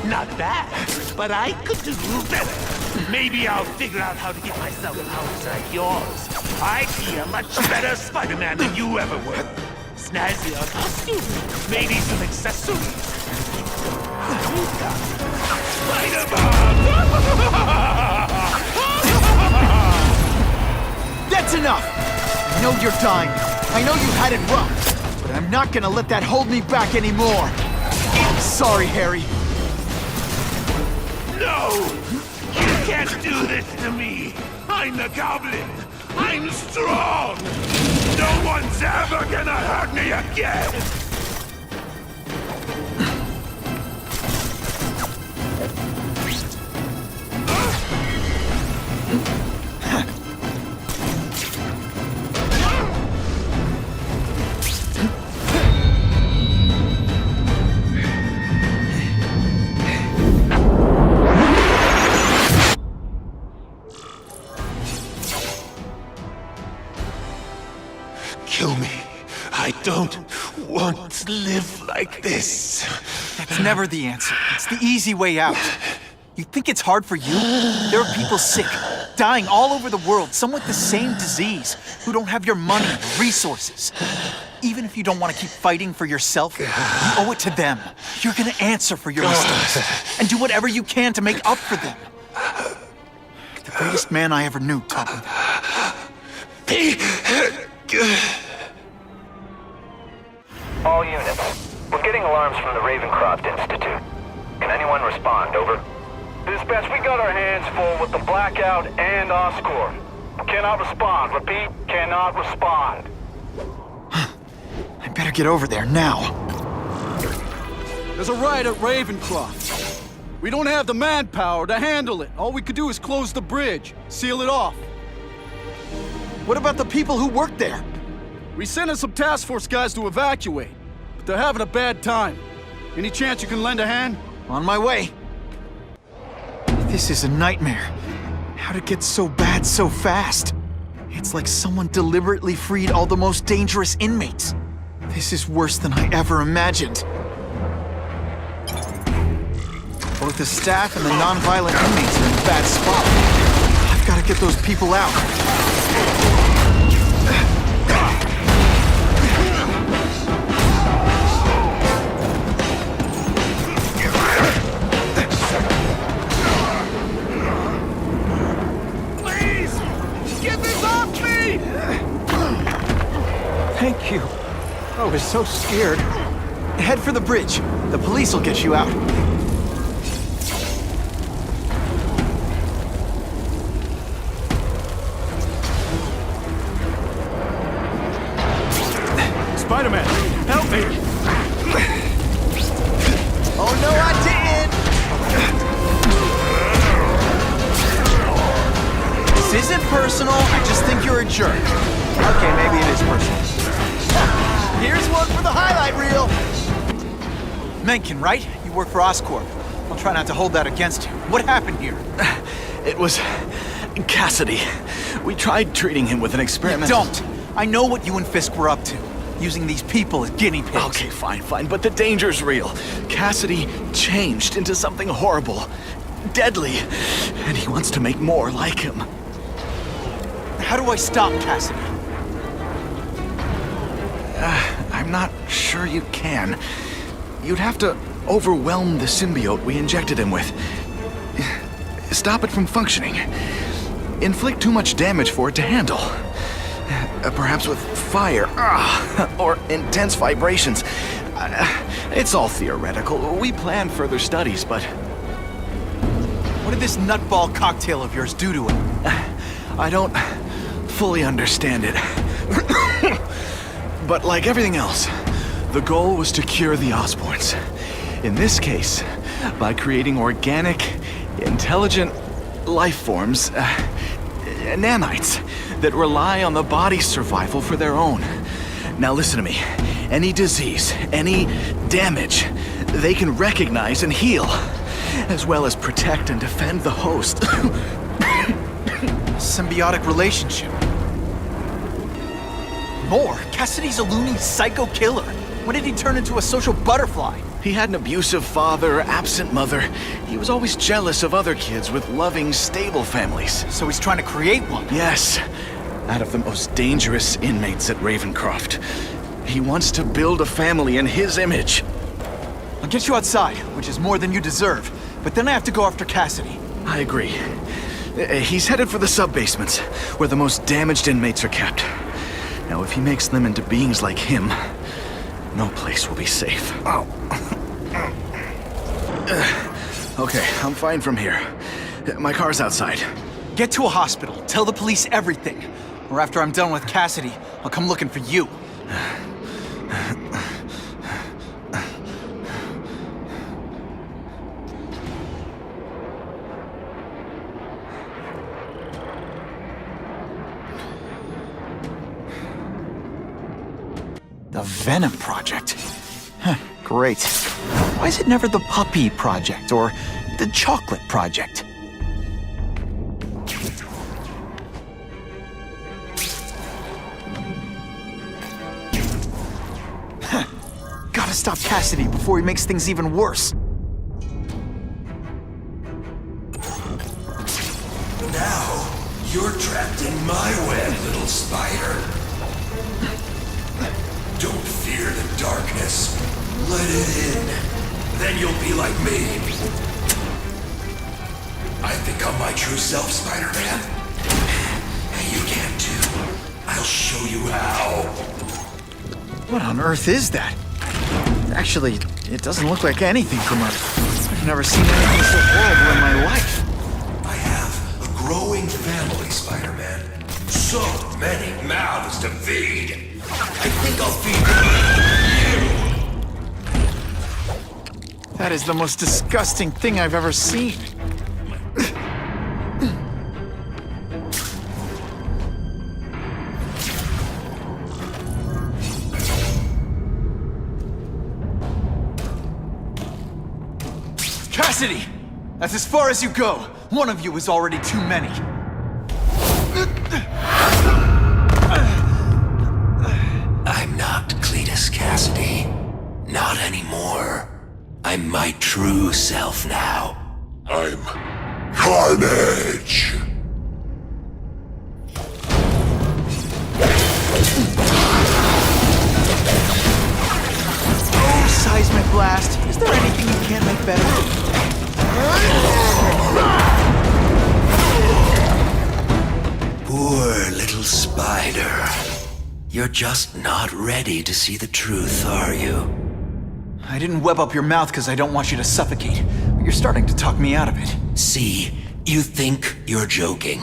Not bad, but I could do better. Maybe I'll figure out how to get myself powers like yours. I'd be a much better Spider-Man than you ever were. Snazzier costume, maybe some accessories. That's enough! I know you're dying. I know you had it rough. But I'm not gonna let that hold me back anymore. Sorry, Harry. No! You can't do this to me! I'm the Goblin! I'm strong! No one's ever gonna hurt me again! Kill me. I don't want to live like this. That's never the answer. It's the easy way out. You think it's hard for you? There are people sick, dying all over the world, some with the same disease, who don't have your money or resources. Even if you don't want to keep fighting for yourself, you owe it to them. You're gonna answer for your mistakes, and do whatever you can to make up for them. The greatest man I ever knew taught me that. All units. We're getting alarms from the Ravencroft Institute. Can anyone respond? Over. Dispatch, we got our hands full with the blackout and Oscorp. Cannot respond. Repeat, cannot respond. I better get over there now. There's a riot at Ravencroft. We don't have the manpower to handle it. All we could do is close the bridge, seal it off. What about the people who work there? We sent in some task force guys to evacuate, but they're having a bad time. Any chance you can lend a hand? On my way. This is a nightmare. How'd it get so bad so fast? It's like someone deliberately freed all the most dangerous inmates. This is worse than I ever imagined. Both the staff and the non-violent inmates are in a bad spot. I've got to get those people out. Thank you. I was so scared. Head for the bridge. The police will get you out. Spider-Man, help me! Oh no, I didn't! This isn't personal, I just think you're a jerk. Okay, maybe it is personal. Here's one for the highlight reel! Mencken, right? You work for Oscorp. I'll try not to hold that against you. What happened here? It was Cassidy. We tried treating him with an experiment. Don't! I know what you and Fisk were up to. Using these people as guinea pigs. Okay, fine, but the danger's real. Cassidy changed into something horrible, deadly, and he wants to make more like him. How do I stop Cassidy? I'm not sure you can. You'd have to overwhelm the symbiote we injected him with. Stop it from functioning. Inflict too much damage for it to handle. Perhaps with fire, or intense vibrations. It's all theoretical. We plan further studies, but... What did this nutball cocktail of yours do to him? I don't fully understand it. But like everything else, the goal was to cure the Osborns. In this case, by creating organic, intelligent life forms, nanites, that rely on the body's survival for their own. Now listen to me. Any disease, any damage, they can recognize and heal, as well as protect and defend the host. Symbiotic relationship. More? Cassidy's a loony psycho killer. When did he turn into a social butterfly? He had an abusive father, absent mother. He was always jealous of other kids with loving, stable families. So he's trying to create one? Yes. Out of the most dangerous inmates at Ravencroft. He wants to build a family in his image. I'll get you outside, which is more than you deserve. But then I have to go after Cassidy. I agree. He's headed for the sub-basements, where the most damaged inmates are kept. Now, if he makes them into beings like him, no place will be safe. Oh. Okay, I'm fine from here. My car's outside. Get to a hospital. Tell the police everything. Or after I'm done with Cassidy, I'll come looking for you. The Venom Project? Huh, great. Why is it never the Puppy Project or the Chocolate Project? Gotta stop Cassidy before he makes things even worse. Now, you're trapped in my web, little spider. Don't fear the darkness. Let it in. Then you'll be like me. I've become my true self, Spider-Man. And you can too. I'll show you how. What on earth is that? Actually, it doesn't look like anything from Earth. I've never seen anything so horrible in my life. I have a growing family, Spider-Man. So many mouths to feed. I think I'll feed you. That is the most disgusting thing I've ever seen. Cassidy! That's as far as you go. One of you is already too many. I'm not Cletus Cassidy. Not anymore. I'm my true self now. I'm Carnage. Oh, seismic blast. Is there anything you can't make better? Poor little spider. You're just not ready to see the truth, are you? I didn't web up your mouth because I don't want you to suffocate, but you're starting to talk me out of it. See, you think you're joking.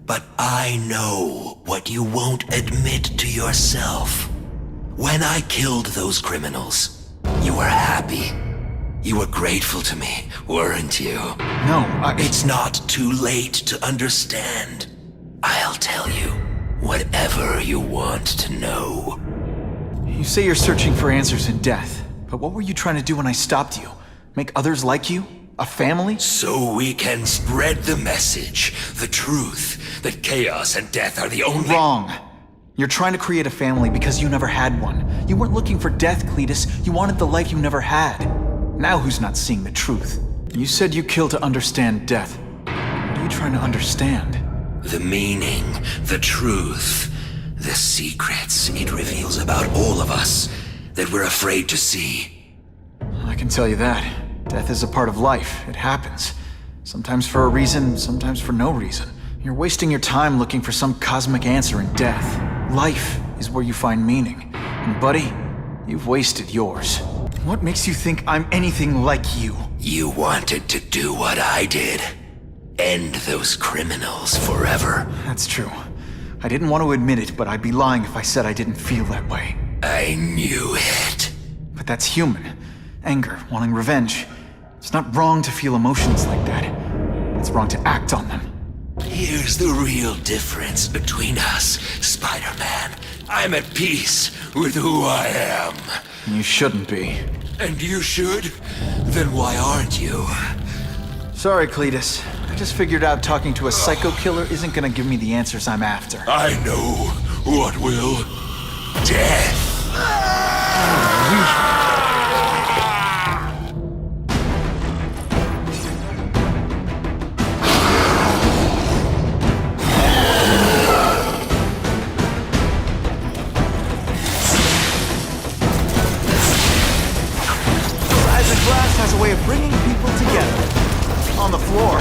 But I know what you won't admit to yourself. When I killed those criminals, you were happy. You were grateful to me, weren't you? No, It's not too late to understand. I'll tell you whatever you want to know. You say you're searching for answers in death, but what were you trying to do when I stopped you? Make others like you? A family? So we can spread the message, the truth, that chaos and death are the only— Wrong. You're trying to create a family because you never had one. You weren't looking for death, Cletus. You wanted the life you never had. Now who's not seeing the truth? You said you killed to understand death. What are you trying to understand? The meaning, the truth, the secrets it reveals about all of us that we're afraid to see. I can tell you that. Death is a part of life. It happens. Sometimes for a reason, sometimes for no reason. You're wasting your time looking for some cosmic answer in death. Life is where you find meaning. And buddy, you've wasted yours. What makes you think I'm anything like you? You wanted to do what I did. End those criminals forever. That's true. I didn't want to admit it, but I'd be lying if I said I didn't feel that way. I knew it. But that's human. Anger, wanting revenge. It's not wrong to feel emotions like that. It's wrong to act on them. Here's the real difference between us, Spider-Man. I'm at peace with who I am. You shouldn't be. And you should? Then why aren't you? Sorry, Cletus. I just figured out talking to a psycho killer isn't gonna give me the answers I'm after. I know what will. Death. Glass has a way of bringing people together. On the floor.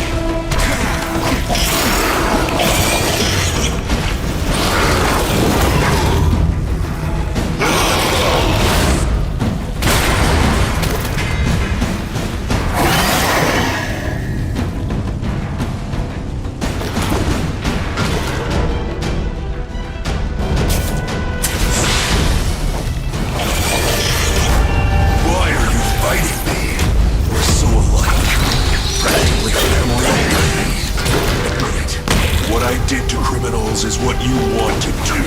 Is what you want to do.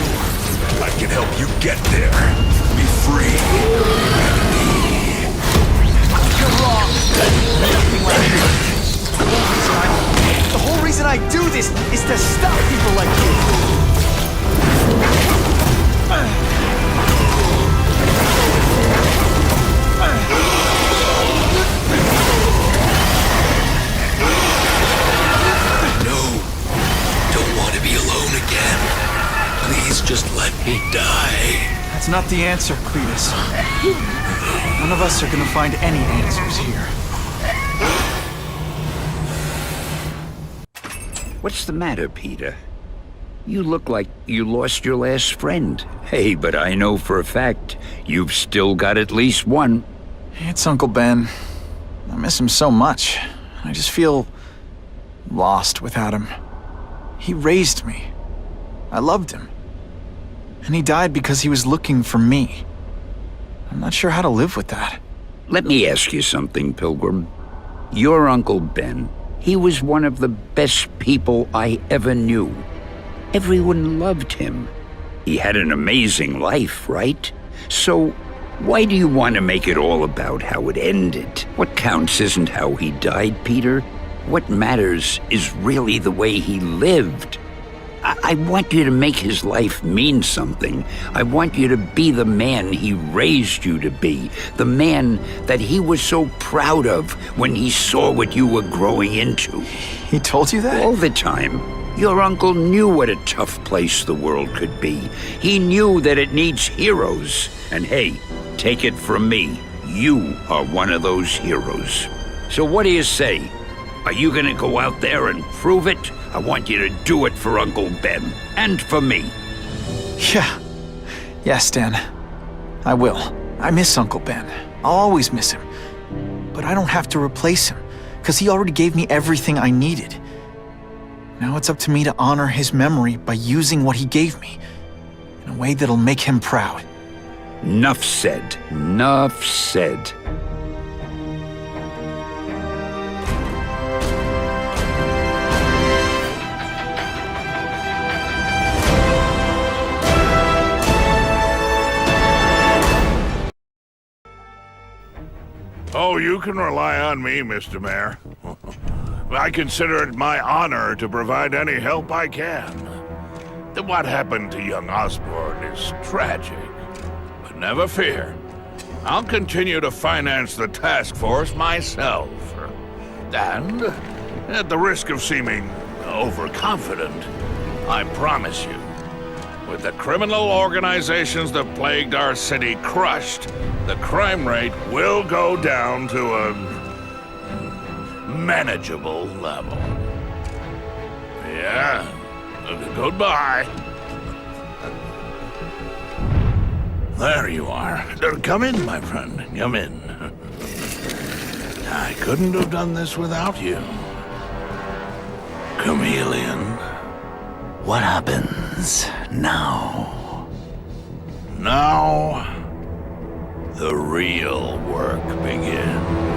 I can help you get there. Be free. You're wrong. Nothing like you. The whole reason I do this is to stop people like you. Please just let me die. That's not the answer, Cletus. None of us are gonna find any answers here. What's the matter, Peter? You look like you lost your last friend. Hey, but I know for a fact you've still got at least one. It's Uncle Ben. I miss him so much. I just feel lost without him. He raised me. I loved him. And he died because he was looking for me. I'm not sure how to live with that. Let me ask you something, Pilgrim. Your Uncle Ben, he was one of the best people I ever knew. Everyone loved him. He had an amazing life, right? So, why do you want to make it all about how it ended? What counts isn't how he died, Peter. What matters is really the way he lived. I want you to make his life mean something. I want you to be the man he raised you to be. The man that he was so proud of when he saw what you were growing into. He told you that? All the time. Your uncle knew what a tough place the world could be. He knew that it needs heroes. And hey, take it from me, you are one of those heroes. So what do you say? Are you gonna go out there and prove it? I want you to do it for Uncle Ben, and for me. Yeah. Yes, Dan. I will. I miss Uncle Ben. I'll always miss him. But I don't have to replace him, because he already gave me everything I needed. Now it's up to me to honor his memory by using what he gave me, in a way that'll make him proud. Nuff said. Nuff said. Oh, you can rely on me, Mr. Mayor. I consider it my honor to provide any help I can. What happened to young Osborn is tragic, but never fear. I'll continue to finance the task force myself. And, at the risk of seeming overconfident, I promise you, with the criminal organizations that plagued our city crushed, the crime rate will go down to a manageable level. Yeah, goodbye. There you are. Come in, my friend. Come in. I couldn't have done this without you. chameleon. What happens now? Now, the real work begins.